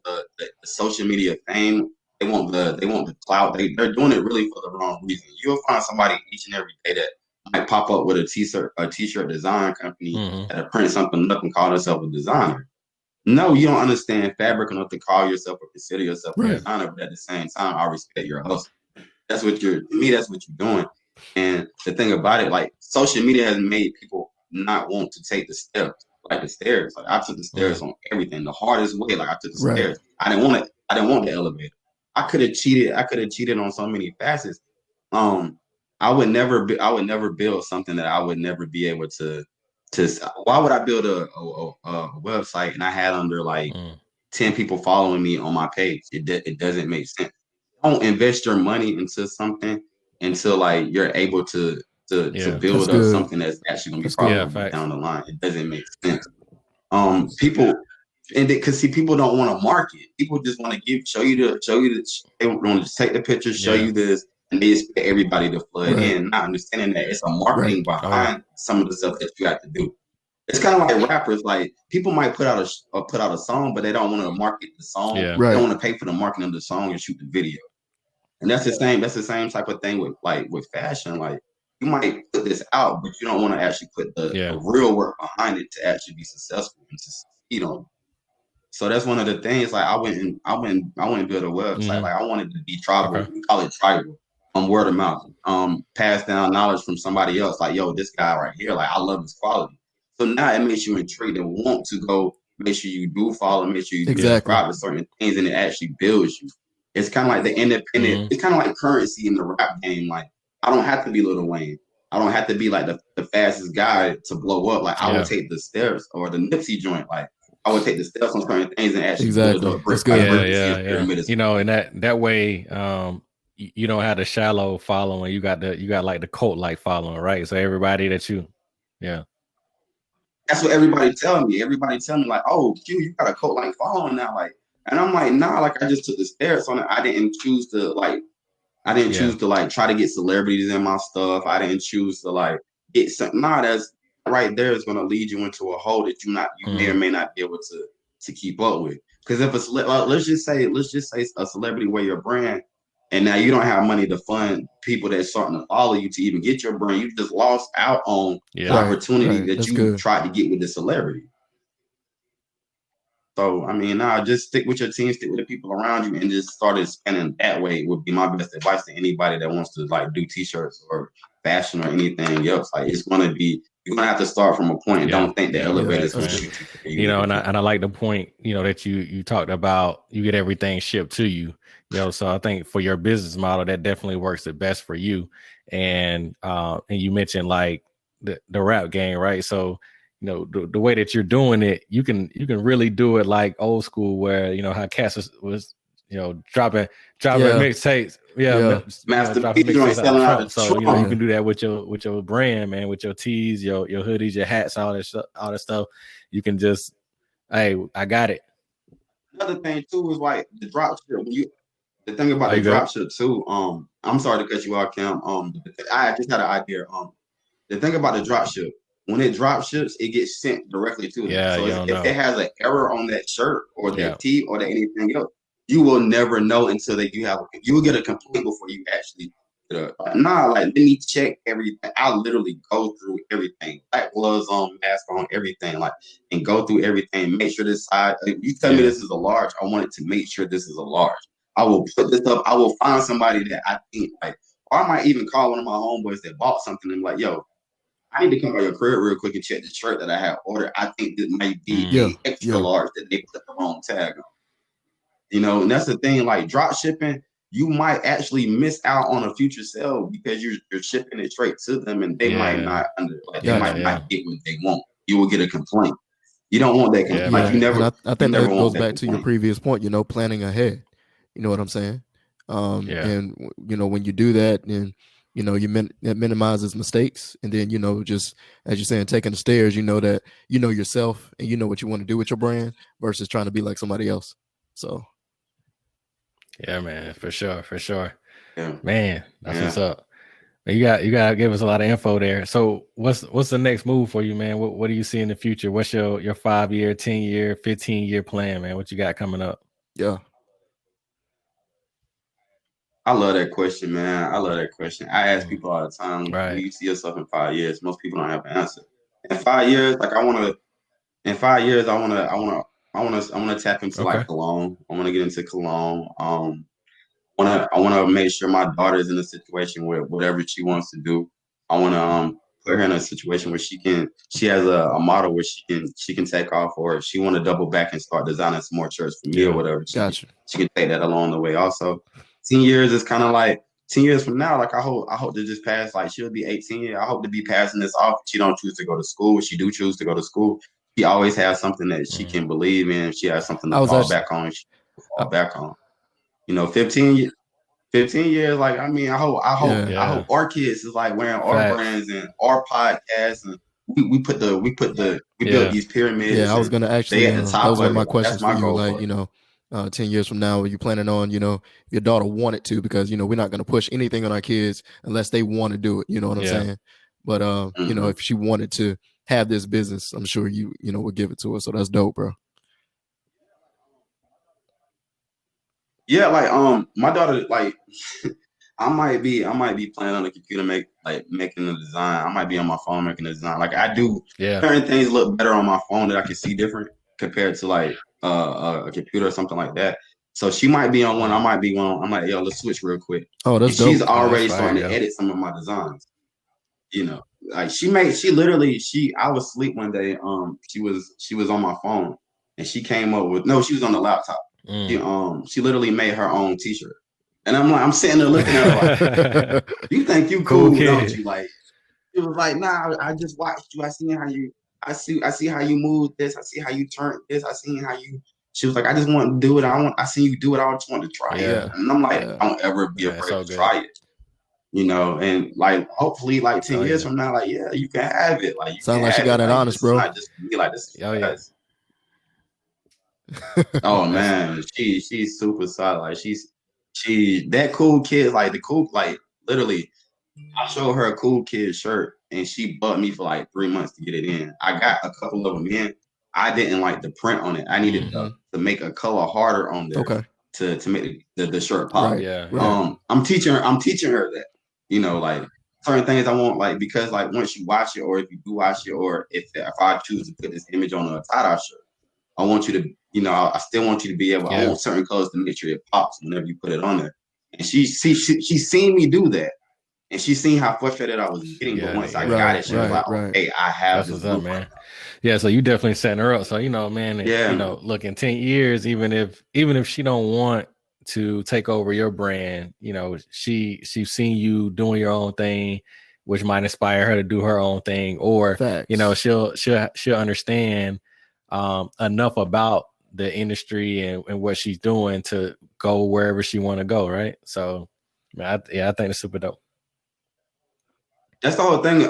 the social media fame. They want the clout. They're doing it really for the wrong reason. You'll find somebody each and every day that might pop up with a t-shirt design company that print something up and call themselves a designer. No, you don't understand fabric enough to call yourself or consider yourself a designer, but at the same time, I respect your hustle. That's what you're doing. And the thing about it, like social media has made people not want to take the steps, like the stairs. Like I took the stairs on everything the hardest way. Like I took the stairs. I didn't want the elevator. I could have cheated on so many facets. I would never build something that I would never be able to. Why would I build a website and I had under like 10 people following me on my page? It doesn't make sense. Don't invest your money into something until like you're able to build up something that's actually gonna be profitable down the line. It doesn't make sense. People and because see, people don't want to market. People just want to show you they want to take the picture, show you this, and they expect everybody to flood in, not understanding that it's a marketing behind some of the stuff that you have to do. It's kind of like rappers. Like people might put out a song, but they don't want to market the song. They don't want to pay for the marketing of the song and shoot the video. And that's the same type of thing with fashion. Like you might put this out, but you don't want to actually put the real work behind it to actually be successful and to succeed on. So that's one of the things. Like I went and build a website. Like I wanted to be tribal. We call it tribal. Word of mouth. Pass down knowledge from somebody else. Like, yo, this guy right here. Like I love his quality. So now it makes you intrigued and want to go. Make sure you do follow. Make sure you do subscribe to certain things, and it actually builds you. It's kind of like the independent. It's kind of like currency in the rap game. Like I don't have to be Lil Wayne. I don't have to be like the fastest guy to blow up. Like I would take the steps or the Nipsey joint. Like I would take the steps on certain things and actually build up brick by brick. You know, and that way, you don't have the shallow following. You got like the cult like following, right? So everybody that that's what everybody tell me. Everybody tell me like, oh, Q, you got a cult like following now, like. And I'm like, nah, like I just took the stairs on it. I didn't choose to try to get celebrities in my stuff. I didn't choose to like get something. Nah, that's right there is gonna lead you into a hole that you may or may not be able to keep up with. Because if let's just say a celebrity wear your brand, and now you don't have money to fund people that's starting to follow you to even get your brand, you just lost out on the opportunity that you tried to get with the celebrity. So, I mean, just stick with your team, stick with the people around you, and just start expanding that way would be my best advice to anybody that wants to like do t-shirts or fashion or anything else. Like you're gonna have to start from a point and don't think the elevator is gonna shoot you. You know, and I like the point, you know, that you talked about, you get everything shipped to you. You know, so I think for your business model, that definitely works the best for you. And you mentioned like the rap game, right? So you know, the way that you're doing it, you can really do it like old school, where you know how Cass was you know, dropping mixtapes, Master P joint selling out the trunk. So you know, you can do that with your brand, man, with your tees, your hoodies, your hats, all that stuff. You can just, hey, I got it. Another thing too is like the drop ship. The thing about the drop ship too. I'm sorry to cut you off, Cam. I just had an idea. The thing about the drop ship, when it drop ships, it gets sent directly to them. Yeah, so if it has an error on that shirt or that tee or that anything else, you will never know until you will get a complaint before you actually let me check everything. I'll literally go through everything. Black gloves on, mask on, everything, and go through everything. Make sure this size. If you tell me this is a large, I want it to make sure this is a large. I will put this up. I will find somebody that I think or I might even call one of my homeboys that bought something and like, yo, I need to come by your crib real quick and check the shirt that I have ordered. I think this might be extra large that they put the wrong tag on. You know, and that's the thing, like drop shipping, you might actually miss out on a future sale because you're shipping it straight to them and they might not not get what they want. You will get a complaint. You don't want that complaint. Like you never. I think that goes back to your previous point, you know, planning ahead. You know what I'm saying? And you know, when you do that, then you know, it minimizes mistakes. And then, you know, just as you're saying, taking the stairs, you know that you know yourself and you know what you want to do with your brand versus trying to be like somebody else. So yeah, man, for sure. Yeah. Man, that's what's up. You got to give us a lot of info there. So what's the next move for you, man? What do you see in the future? What's your 5-year, 10-year, 15-year plan, man? What you got coming up? Yeah. I love that question, man. I love that question. I ask people all the time, Right. do you see yourself in 5 years? Most people don't have an answer. In 5 years, like I wanna tap into Okay. like cologne. I wanna get into cologne. I wanna make sure my daughter is in a situation where whatever she wants to do, I wanna put her in a situation where she has a model where she can take off, or if she wanna double back and start designing some more shirts for me or whatever. Gotcha. She can take that along the way also. 10 years is kind of like 10 years from now, like I hope to just pass, like she'll be 18. I hope to be passing this off. She don't choose to go to school. If she do choose to go to school, she always has something that she can believe in. She has something to fall back on. She can fall back on. You know, 15 years, like I mean, I hope our kids is like wearing our brands and our podcasts, and we built these pyramids. Yeah, I was gonna actually at the top that was one of my it. questions That's for my you. goal Like, for it. 10 years from now, are you planning on, if your daughter wanted to, because we're not gonna push anything on our kids unless they want to do it, you know what I'm saying? But if she wanted to have this business, I'm sure you would give it to her. So that's dope, bro. Yeah, like my daughter, like I might be playing on the computer making the design. I might be on my phone making the design. Like I do certain things look better on my phone that I can see different compared to like a computer or something like that. So she might be on one, I might be one. I'm like, yo, let's switch real quick. Oh, that's dope. She's already starting to edit some of my designs. You know, like I was asleep one day. She was on my phone and she came up with she was on the laptop. She literally made her own t-shirt. And I'm sitting there looking at her like, you think you cool, don't you? Like, it was like, nah, I just watched you. I see how you move this. I see how you turn this. I see how you. She was like, I just want to do it. I see you do it. I just want to try it. And I'm like, don't ever be afraid to try it. And like, hopefully, like 10 years from now, like, yeah, you can have it. Like, you sound like she got it honest, bro. Not just be like this. Oh man, she's super solid. Like she that cool kid, like literally, I showed her a cool kid shirt and she bugged me for like 3 months to get it in. I got a couple of them in. I didn't like the print on it. I needed to make a color harder on there to make the shirt pop. Right. I'm teaching her that, like certain things I want, like, because like once you watch it, or if you do watch it, or if I choose to put this image on a tie-dye shirt, I want you to, I still want you to be able, I want certain colors to make sure it pops whenever you put it on there. And she's seen me do that. And she's seen how frustrated I was getting. But once I got it, she was like, okay, I have this look, man. Yeah, so you definitely setting her up. So, man, look, in 10 years, even if she don't want to take over your brand, she's seen you doing your own thing, which might inspire her to do her own thing, or she'll understand enough about the industry and what she's doing to go wherever she want to go, right? So I think it's super dope. That's the whole thing.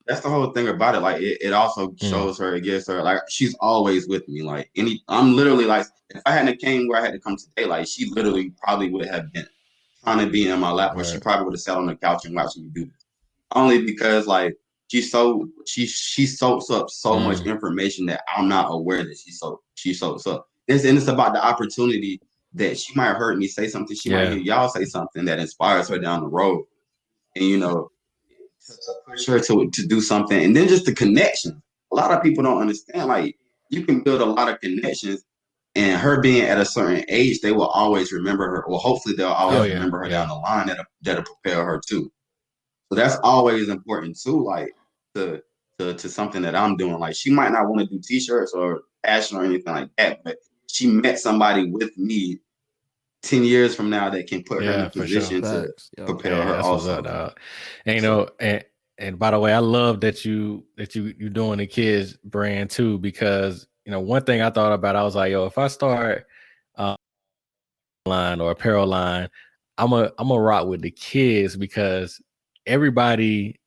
That's the whole thing about it. Like it also shows her, it gives her, like, she's always with me. Like I'm literally like, if I hadn't came where I had to come today, like she literally probably would have been trying to be in my lap, or she probably would have sat on the couch and watched me do this. Only because like she soaks up so much information that I'm not aware that she soaks up. And it's about the opportunity that she might have heard me say something. She might hear y'all say something that inspires her down the road. And to push her to do something. And then just the connection. A lot of people don't understand, like, you can build a lot of connections, and her being at a certain age, they will always remember her, or hopefully they'll always remember her down the line, that'll prepare her too. So that's always important too, like to something that I'm doing. Like, she might not want to do t-shirts or fashion or anything like that, but she met somebody with me 10 years from now that can put her in a position to prepare her also. And and by the way, I love that you're doing the kids brand too, because one thing I thought about, I was like, yo, if I start line or apparel line, I'm a rock with the kids, because everybody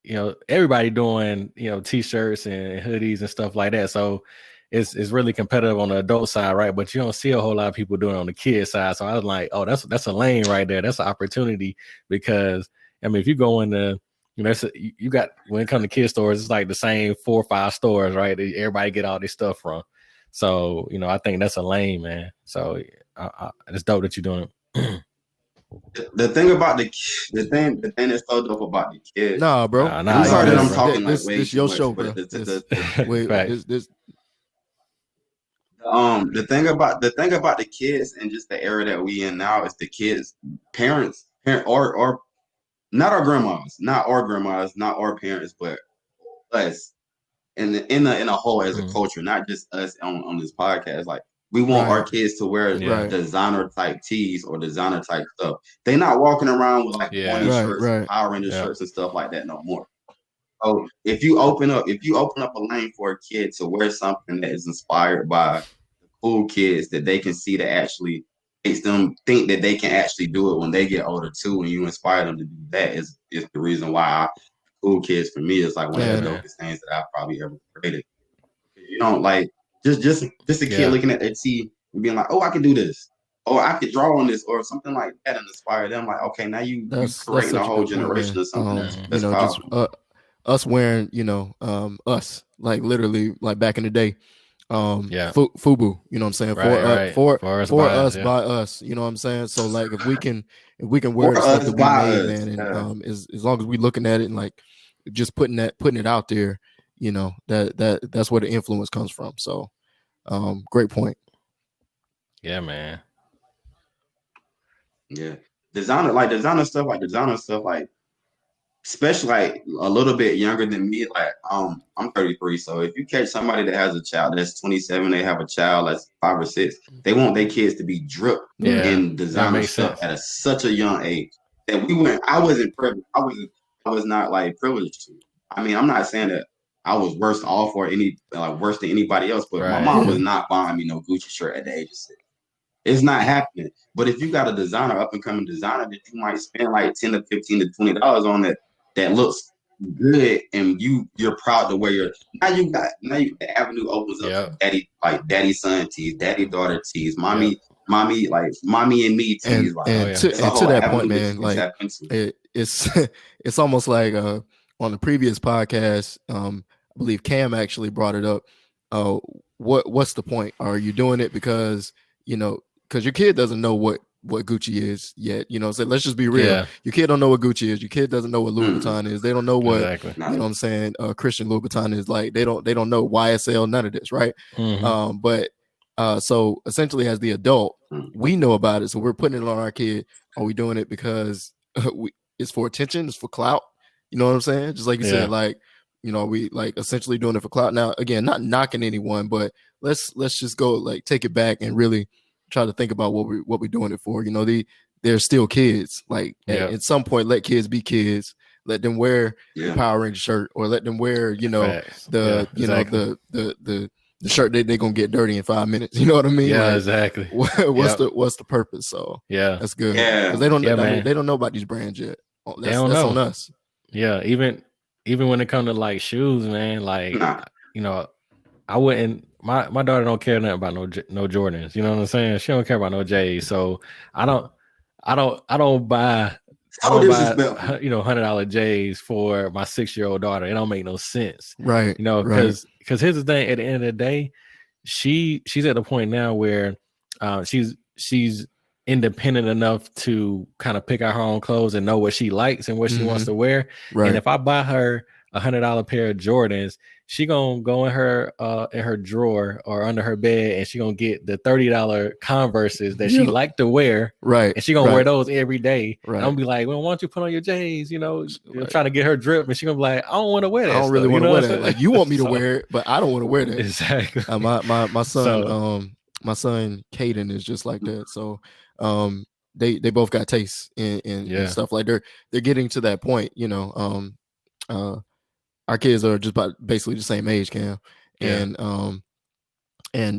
doing t-shirts and hoodies and stuff like that. So it's really competitive on the adult side, right? But you don't see a whole lot of people doing it on the kid side. So I was like, oh, that's a lane right there. That's an opportunity, because I mean, if you go in the, you know, you got, when it comes to kid stores, it's like the same 4 or 5 stores, right? Everybody get all this stuff from. So, you know, I think that's a lane, man. So it's dope that you're doing it. The thing about the thing that's so dope about the kids. Nah, bro. I'm sorry that I'm talking like way this too your much, show, but bro. the thing about the kids and just the era that we in now is the kids, parents, or not our grandmas, not our parents, but us in a whole as a culture, not just us on this podcast. Like we want our kids to wear designer type tees or designer type stuff. They're not walking around with like pointy shirts, Power Ranger shirts and stuff like that no more. So if you open up a lane for a kid to wear something that is inspired by the cool kids that they can see, that actually makes them think that they can actually do it when they get older too, and you inspire them to do that, is the reason why cool kids for me is like one of the dopest things that I've probably ever created. You don't like just a kid looking at their tee and being like, oh, I can do this, or I could draw on this, or something like that, and inspire them. Like, okay, now you're creating a whole generation of something that's powerful. Just us wearing, us like literally like back in the day, FUBU, you know what I'm saying? For us by us, you know what I'm saying? So like if we can wear stuff that we made, man, and as long as we looking at it and like just putting it out there, you know, that's where the influence comes from. So great point. Yeah, man. Yeah. Designer stuff, especially like a little bit younger than me, like I'm 33. So if you catch somebody that has a child that's 27, they have a child that's 5 or 6, they want their kids to be dripped in designer stuff at such a young age that I wasn't privileged. I was not like privileged to. I mean, I'm not saying that I was worse off or worse than anybody else, but my mom was not buying me no Gucci shirt at the age of 6. It's not happening. But if you got a designer, up and coming designer, that you might spend like $10 to $15 to $20 on that looks good, and you're proud to wear your. Now the avenue opens up to daddy son tees, daddy daughter tees, mommy and me tees. And to that point, man, like it's almost like on the previous podcast, I believe Cam actually brought it up. What's the point? Are you doing it because your kid doesn't know what Gucci is yet, so let's just be real. Your kid don't know what Gucci is. Your kid doesn't know what Louis Vuitton is. They don't know what you know what I'm saying, Christian Louis Vuitton is. Like they don't know YSL, none of this, right? But so essentially as the adult, we know about it, so we're putting it on our kid. Are we doing it because it's for attention, it's for clout? You know what I'm saying? Just like you said, like, we like essentially doing it for clout. Now again, not knocking anyone, but let's just go like take it back and really try to think about what we're doing it for. They're still kids. Like at some point, let kids be kids. Let them wear the Power Ranger shirt, or let them wear the shirt that they're gonna get dirty in 5 minutes. You know what I mean? Yeah, like, exactly. What's the purpose? So that's good. Because they don't they don't know about these brands yet. They don't know. On us. Yeah, even when it comes to like shoes, man. Like I wouldn't. My daughter don't care nothing about no Jordans. You know what I'm saying? She don't care about no J's. So I don't buy $100 J's for my 6-year-old daughter. It don't make no sense, right? Because here's the thing. At the end of the day, she's at the point now where she's independent enough to kind of pick out her own clothes and know what she likes and what she wants to wear. Right. And if I buy her $100 pair of Jordans, she gonna go in her drawer or under her bed, and she gonna get the $30 Converses that she like to wear, right? And she gonna wear those every day. Right. And I'm gonna be like, well, why don't you put on your J's? Trying to get her drip, and she gonna be like, I don't want to wear that. I don't really want to wear that. Like you want me to wear it, but I don't want to wear that. Exactly. My son, my son Quinton is just like that. So they both got tastes and stuff. Like they're getting to that point. Our kids are just about basically the same age, Cam. And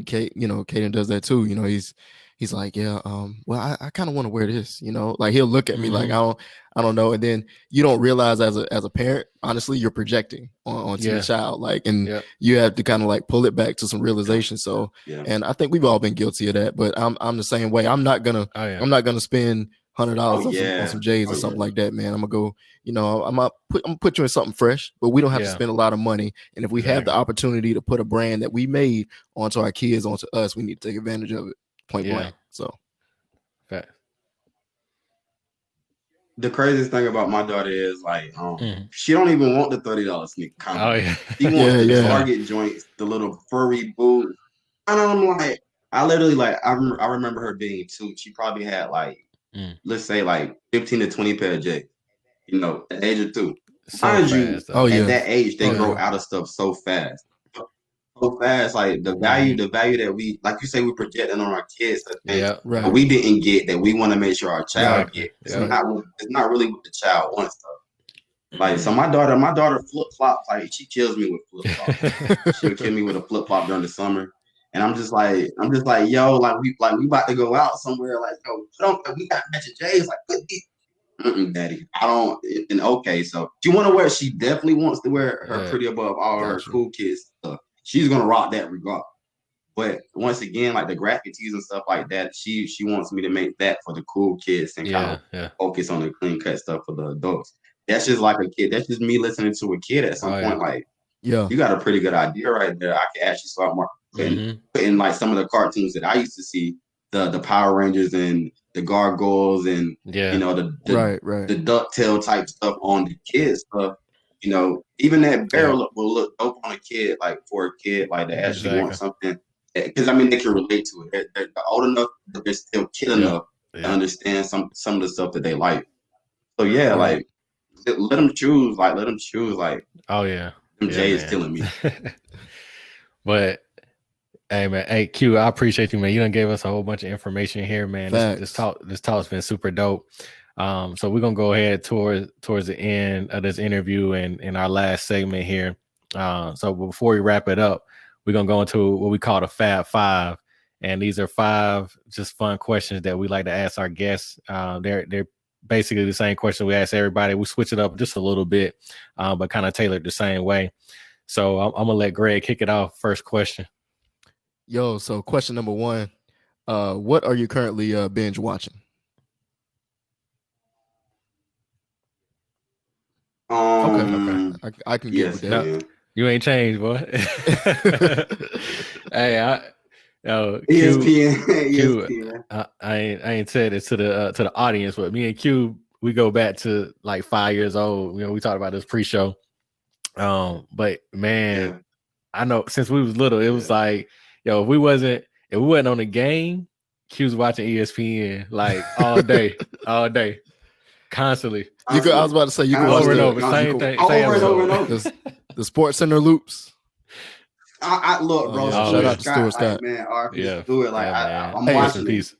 Quinton does that too. He's like, well, I kind of want to wear this, like he'll look at me like I don't know. And then you don't realize as a parent, honestly, you're projecting onto your child, like, and you have to kind of like pull it back to some realization. So, and I think we've all been guilty of that, but I'm the same way. I'm not gonna spend $100 on some J's or something like that, man. I'm gonna go, I'm gonna put you in something fresh, but we don't have to spend a lot of money. And if we have the opportunity to put a brand that we made onto our kids, onto us, we need to take advantage of it. Point blank. So the craziest thing about my daughter is like, she don't even want the $30 sneaker combo. Oh yeah, she wants the Target joints, the little furry boots. And I'm like, I literally like, I remember her being 2. She probably had like, let's say like 15 to 20 pair of J's. At the age of 2. So mind fast, you, at that age, they grow out of stuff so fast. So fast, like the value that we, like you say, we projecting on our kids, but we didn't get that we want to make sure our child get. It's not really what the child wants though. Like so, my daughter flip flops. Like she kills me with flip flops. She'll kill me with a flip flop during the summer, and I'm just like, yo, like we about to go out somewhere. Like yo, we got matching J's. Like put these. Daddy, I don't. And okay, so she definitely wants to wear her Pretty Above All her cool kids stuff. She's gonna rock that regardless. But once again, like the graphic tees and stuff like that, she wants me to make that for the cool kids and kind of focus on the clean cut stuff for the adults. That's just like a kid. That's just me listening to a kid at some point. Like, you got a pretty good idea right there. I can actually start putting like some of the cartoons that I used to see, the Power Rangers and the Gargoyles and the DuckTale type stuff on the kids stuff. Even that barrel will look dope on a kid, like for a kid like that actually want something. Because I mean, they can relate to it. They're old enough, but they're still kid enough to understand some of the stuff that they like. So like let them choose. Like oh yeah, them Jay is killing me. But hey man, hey Q, I appreciate you, man. You done gave us a whole bunch of information here, man. This talk's been super dope. So we're gonna go ahead towards the end of this interview and our last segment here. So before we wrap it up, we're gonna go into what we call the Fab Five, and these are 5 just fun questions that we like to ask our guests. They're basically the same question we ask everybody. We switch it up just a little bit, but kind of tailored the same way. So I'm gonna let Greg kick it off. First question. Yo, so question number 1, what are you currently binge watching? Okay. I can get with that. No, you ain't changed, boy. Hey, ESPN. I ain't said it to the audience, but me and Q, we go back to like 5 years old. We talked about this pre-show. But man, I know since we was little, it was like, yo, if we wasn't on the game, Q's watching ESPN like all day, constantly. I was about to say you can watch over and over, same thing, over and over. The Sports Center loops. I look, bro. Shout out to Stuart Scott, man. Stuart, I'm watching peace.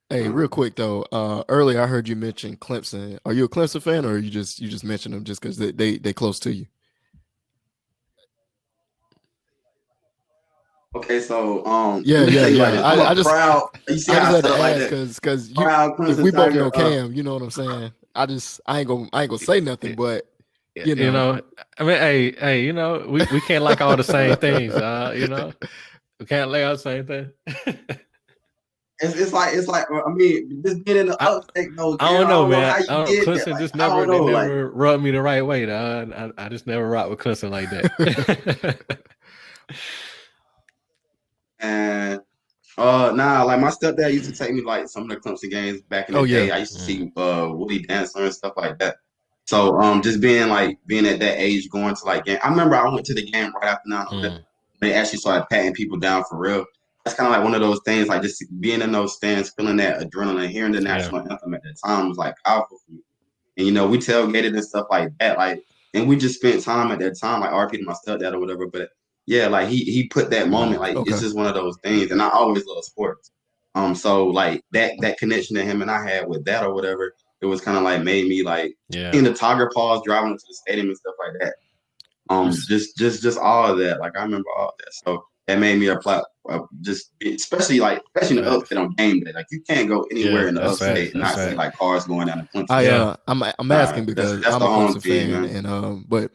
Hey, real quick though. Earlier I heard you mention Clemson. Are you a Clemson fan, or you just mentioned them just because they close to you? Okay, so I just proud. You see, I I just had to ask because if we both know Cam, you know what I'm saying. I ain't gonna say nothing, but you know, I mean, hey, we can't like all the same things, we can't like all the same thing. It's like I mean, just get in the upstate though. I don't know, man. Clemson just never rubbed me the right way. I just never rock with Clemson like that. And like my stepdad used to take me like some of the Clemson games back in the day. I used to see Woody Dancer and stuff like that. So just being at that age, going to like game. I remember I went to the game right after 9/11. They actually started patting people down for real. That's kind of like one of those things, like just being in those stands, feeling that adrenaline, hearing the national anthem at that time was like powerful for me. And we tailgated and stuff like that, and we just spent time at that time, like RP to my stepdad or whatever. But yeah, like he put that moment, it's just one of those things. And I always love sports. So like that connection that him and I had with that or whatever, it was kind of like made me like seeing the Tiger Paws driving into the stadium and stuff like that. Just all of that. Like I remember all of that. So that made me especially in the upstate on game day. Like you can't go anywhere in the upstate and not see like cars going down the Clemson. I'm asking because I'm a Clemson fan, and but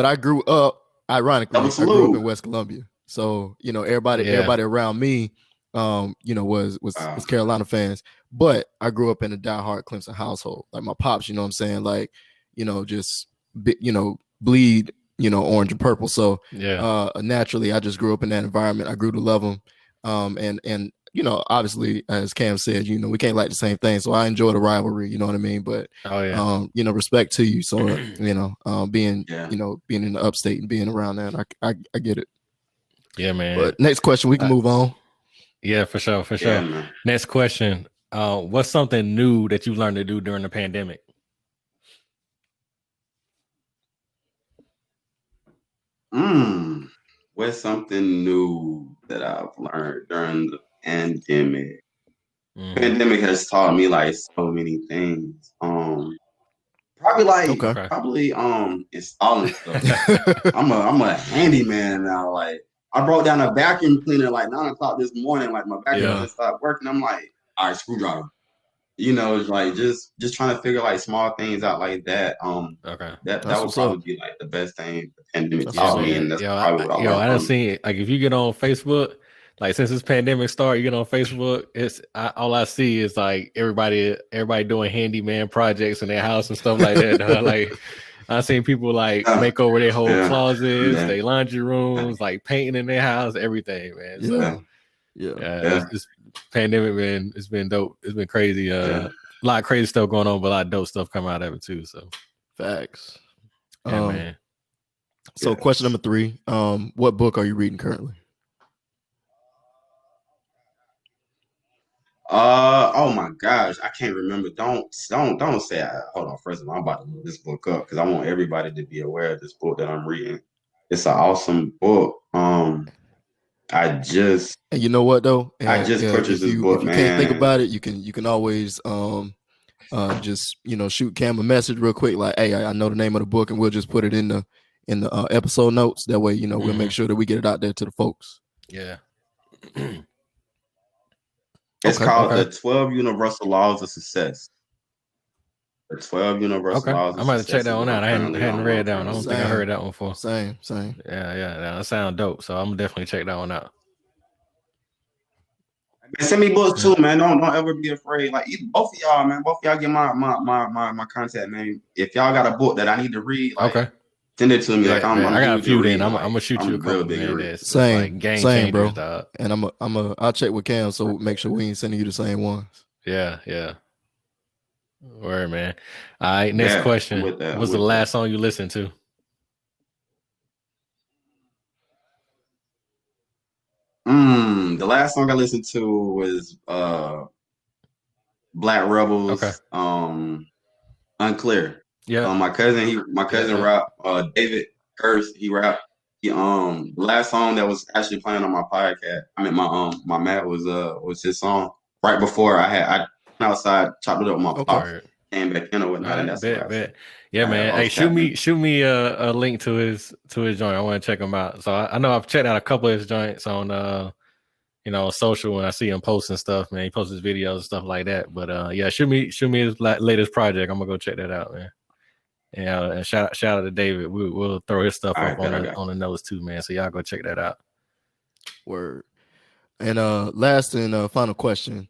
I grew up. Ironically, I grew up in West Columbia, so everybody around me, was Carolina fans. But I grew up in a diehard Clemson household. Like my pops, you know what I'm saying? Like, just bleed, orange and purple. So naturally, I just grew up in that environment. I grew to love them. And obviously, as Cam said, we can't like the same thing. So I enjoy the rivalry, you know what I mean? But respect to you. So being being in the upstate and being around that, I get it. Yeah, man. But next question, we can move on. Yeah, for sure. Man. Next question. What's something new that you learned to do during the pandemic? What's something new that I've learned during the pandemic? Mm-hmm. Pandemic has taught me like so many things. Probably installing stuff. I'm a handyman now. Like I brought down a vacuum cleaner like 9 o'clock this morning. Like my vacuum just stopped working. I'm like, all right, screwdriver. It's like just trying to figure like small things out like that. That would probably be like the best thing the pandemic taught me, and that's probably what I learned. I done seen it. Like if you get on Facebook, like since this pandemic started, you get on Facebook, all I see is like everybody doing handyman projects in their house and stuff like that. Like I've seen people like make over their whole closets, their laundry rooms, like painting in their house, everything, man. So this pandemic, man, it's been dope. It's been crazy. A lot of crazy stuff going on, but a lot of dope stuff coming out of it too. So facts. Man. So question number 3, what book are you reading currently? Oh my gosh, I can't remember. Don't say hold on. First of all, I'm about to look this book up because I want everybody to be aware of this book that I'm reading. It's an awesome book. And you know what though? I just purchased this book, if you man. can't think about it, you can always just shoot Cam a message real quick, like, hey, I know the name of the book, and we'll just put it in the episode notes. That way, we'll make sure that we get it out there to the folks. Yeah. It's called The 12 Universal Laws of Success. The 12 Universal Laws of Success. I'm going to check that one out. I hadn't read that one. I don't think I heard that one before. Same. Yeah. That sounds dope. So I'm definitely check that one out. Man, send me books too, man. Don't ever be afraid. Like both of y'all, man. Both of y'all get my contact, man. If y'all got a book that I need to read, send it to me. I got a few. Then I'm gonna shoot you a couple. Man, same, bro. Dog. And I'll check with Cam, so make sure we ain't sending you the same ones. Yeah. Word, man. All right. Next question. What's the last song you listened to? The last song I listened to was Black Rebels. Unclear. Yeah. My cousin rap, David Curse, he rap. The last song that was actually playing on my podcast, my mat was his song. Right before I went outside, chopped it up with my pops, came back in or whatnot, and that's bet. Yeah, man. Hey, shoot me a link to his joint. I want to check him out. So I know I've checked out a couple of his joints on social when I see him posting stuff, man. He posts his videos and stuff like that. But shoot me his latest project. I'm gonna go check that out, man. And shout out to David. We'll throw his stuff up on the notes too, man. So y'all go check that out. Word. And last and final question: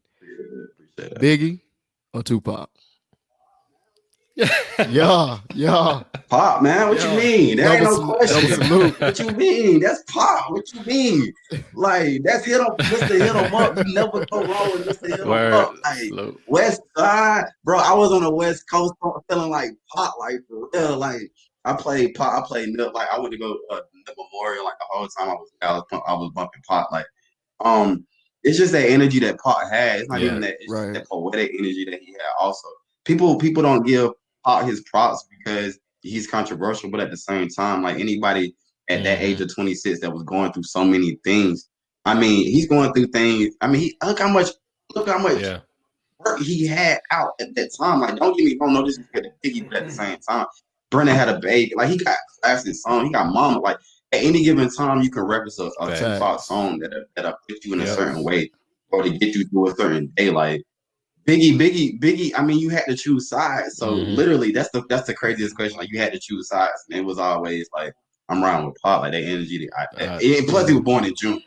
Biggie or Tupac? Yeah. Pop, man. What you mean? That ain't no question. What you mean? That's Pop. What you mean? Like that's Mr. Hit 'em Up. You never go wrong with Mr. Hit 'em Up. Like West Side, bro. I was on the West Coast feeling like Pop, like for real. Like I played Pop. I played Nip. Like I went to go to the Memorial. Like the whole time I was bumping Pop. Like it's just that energy that Pop had. It's not even that. It's just that poetic energy that he had. Also, people don't give Pop his props because he's controversial, but at the same time, like anybody at that age of 26 that was going through so many things. I mean, he's going through things. I mean, look how much work he had out at that time. Like, don't get me wrong, no disrespect to Biggie, but at the same time, Brennan had a baby. Like, he got classic song. He got Mama. Like, at any given time, you can reference a Tupac song that'll put you in a certain way or to get you through a certain day. Like, Biggie. I mean, you had to choose sides. So literally, that's the craziest question. Like, you had to choose sides, and it was always like, I'm riding with Pop. Like that energy. Plus, he was born in June.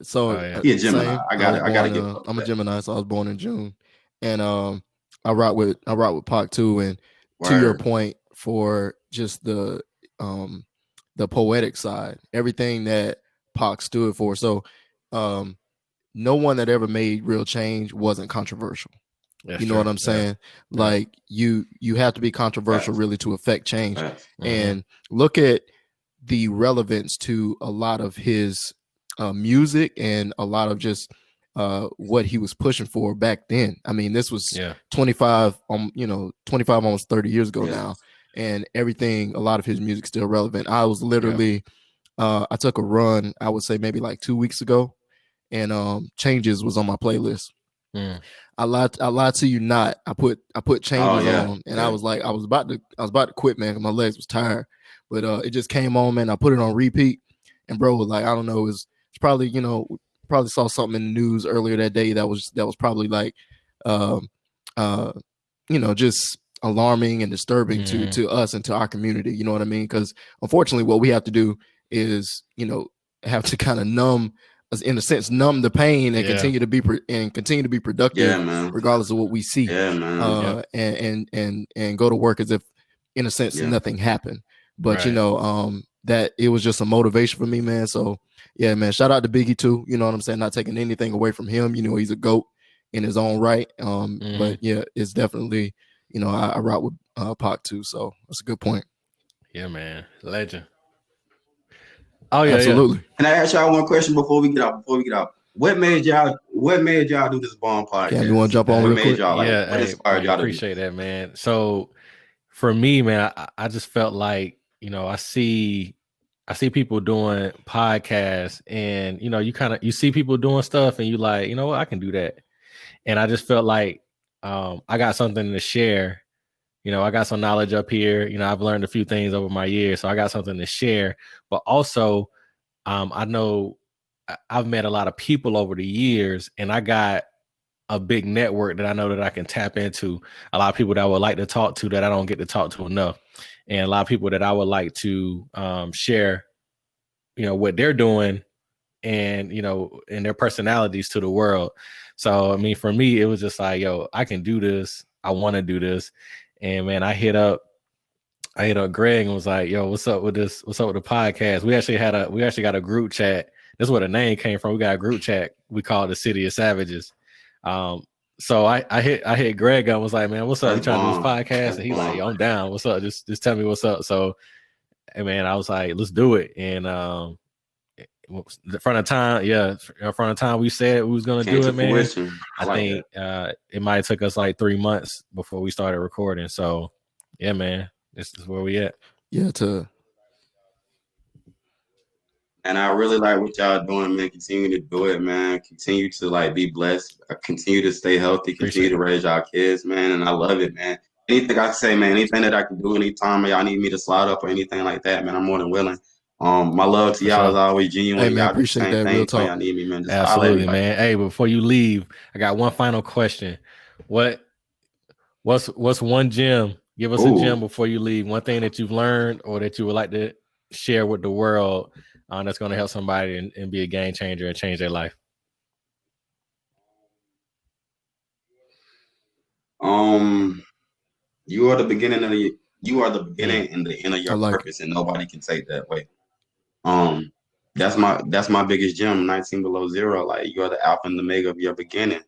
So he a Gemini. I gotta get. I'm a Gemini, so I was born in June. and I rock with Pac too. And to your point, for just the poetic side, everything that Pac stood for. So no one that ever made real change wasn't controversial. That's you know true. what I'm saying? Yeah. Like you have to be controversial really to affect change. Mm-hmm. And look at the relevance to a lot of his music and a lot of just what he was pushing for back then. I mean, this was 25 almost 30 years ago now, and everything, a lot of his music still relevant. I was literally I took a run, I would say maybe like 2 weeks ago, and Changes was on my playlist. I lied to you not. I put Changes on, and I was like, I was about to quit, man, because my legs was tired. But it just came on, man. I put it on repeat, and bro was like, I don't know, it's probably, probably saw something in the news earlier that day that was probably like just alarming and disturbing to us and to our community. You know what I mean? Because unfortunately, what we have to do is, have to kind of numb the pain and continue to be productive, regardless of what we see. And go to work as if, in a sense, nothing happened. But that it was just a motivation for me, man. So yeah, man, shout out to Biggie too. You know what I'm saying? Not taking anything away from him. He's a GOAT in his own right. But yeah, it's definitely, I rock with Pac too. So that's a good point. Yeah, man. Legend. Oh yeah, absolutely. Can I ask y'all one question before we get out? What made y'all do this bomb podcast? Can you want to jump on real quick? Y'all, what inspired y'all to appreciate that, man. So for me, man, I just felt like, I see people doing podcasts, and you see people doing stuff, and you like, what, I can do that. And I just felt like I got something to share. I got some knowledge up here. I've learned a few things over my years, so I got something to share. But also, I know I've met a lot of people over the years, and I got a big network that I know that I can tap into. A lot of people that I would like to talk to that I don't get to talk to enough, and a lot of people that I would like to share, what they're doing, and and their personalities to the world. So I mean, for me, it was just like, yo, I can do this. I want to do this. And man, I hit up Greg and was like, yo, what's up with this? What's up with the podcast? We actually got a group chat. This is where the name came from. We got a group chat. We call it the City of Savages. So I hit Greg up, was like, man, what's up? You trying to do this podcast? And he like, yo, I'm down. What's up? Just tell me what's up. So, hey, man, I was like, let's do it. And front of time we said we was gonna do it, man. I think it might have took us like 3 months before we started recording. So yeah, man, this is where we at. Yeah, and I really like what y'all doing, man. Continue to do it, man. Continue to like be blessed. Continue to stay healthy. Continue to raise y'all kids, man. And I love it, man. Anything I can say, man. Anything that I can do, anytime y'all need me to slide up or anything like that, man, I'm more than willing. My love to y'all is always genuine. Hey, man, y'all appreciate that. Real talk. Y'all need me, man. Just absolutely, man. Hey, before you leave, I got one final question. What's one gem? Give us a gem before you leave. One thing that you've learned or that you would like to share with the world that's going to help somebody and be a game changer and change their life. You are the beginning and the end of your purpose, and nobody can take that away. That's my biggest gem, 19BelowZero. Like, you are the alpha and the omega of your beginning.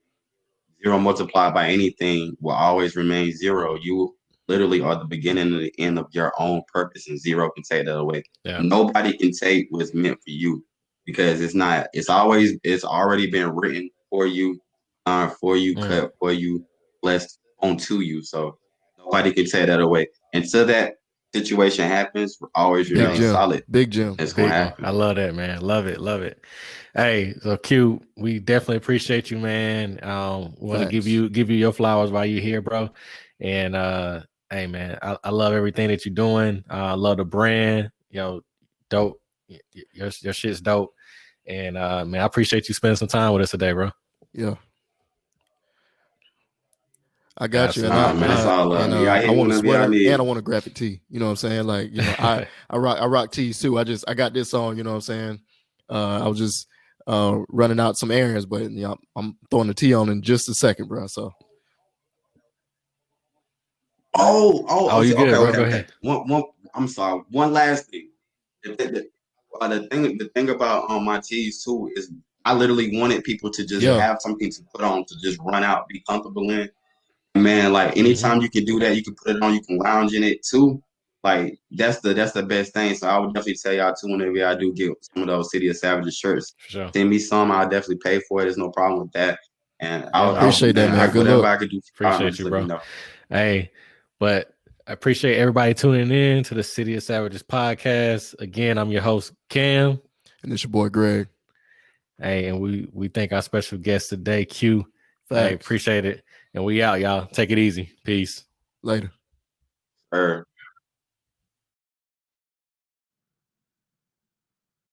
0 multiplied by anything will always remain 0. You literally are the beginning and the end of your own purpose, and 0 can take that away. Yeah. Nobody can take what's meant for you, because it's already been written for you, cut for you, blessed onto you. So nobody can take that away. Until that situation happens, always remain solid. Big gem. It's gonna happen. I love that, man. Love it. Hey, so Q, we definitely appreciate you, man. Want to give you your flowers while you're here, bro. And hey, man, I love everything that you're doing. I love the brand. Dope. Your shit's dope. And man, I appreciate you spending some time with us today, bro. Yeah. I got you. And I want a sweater and I want a graphic tee. You know what I'm saying? Like, I rock tees too. I got this on, you know what I'm saying? I was just running out some errands, but I'm throwing the tee on in just a second, bro. So You good, bro? Go Okay. ahead. One. I'm sorry. One last thing. The thing about my tees too is I literally wanted people to just have something to put on to just run out, be comfortable in. Man, like anytime you can do that, you can put it on, you can lounge in it too. Like that's the best thing. So I would definitely tell y'all too, whenever I do get some of those City of Savages shirts, For sure. send me some. I'll definitely pay for it. There's no problem with that. And I'll appreciate that, man. Good whatever luck. I could do. Appreciate you, bro. Hey, but I appreciate everybody tuning in to the City of Savages podcast. Again, I'm your host, Cam. And it's your boy, Greg. Hey, and we thank our special guest today, Q. Thanks. Hey, appreciate it. And we out, y'all. Take it easy. Peace. Later.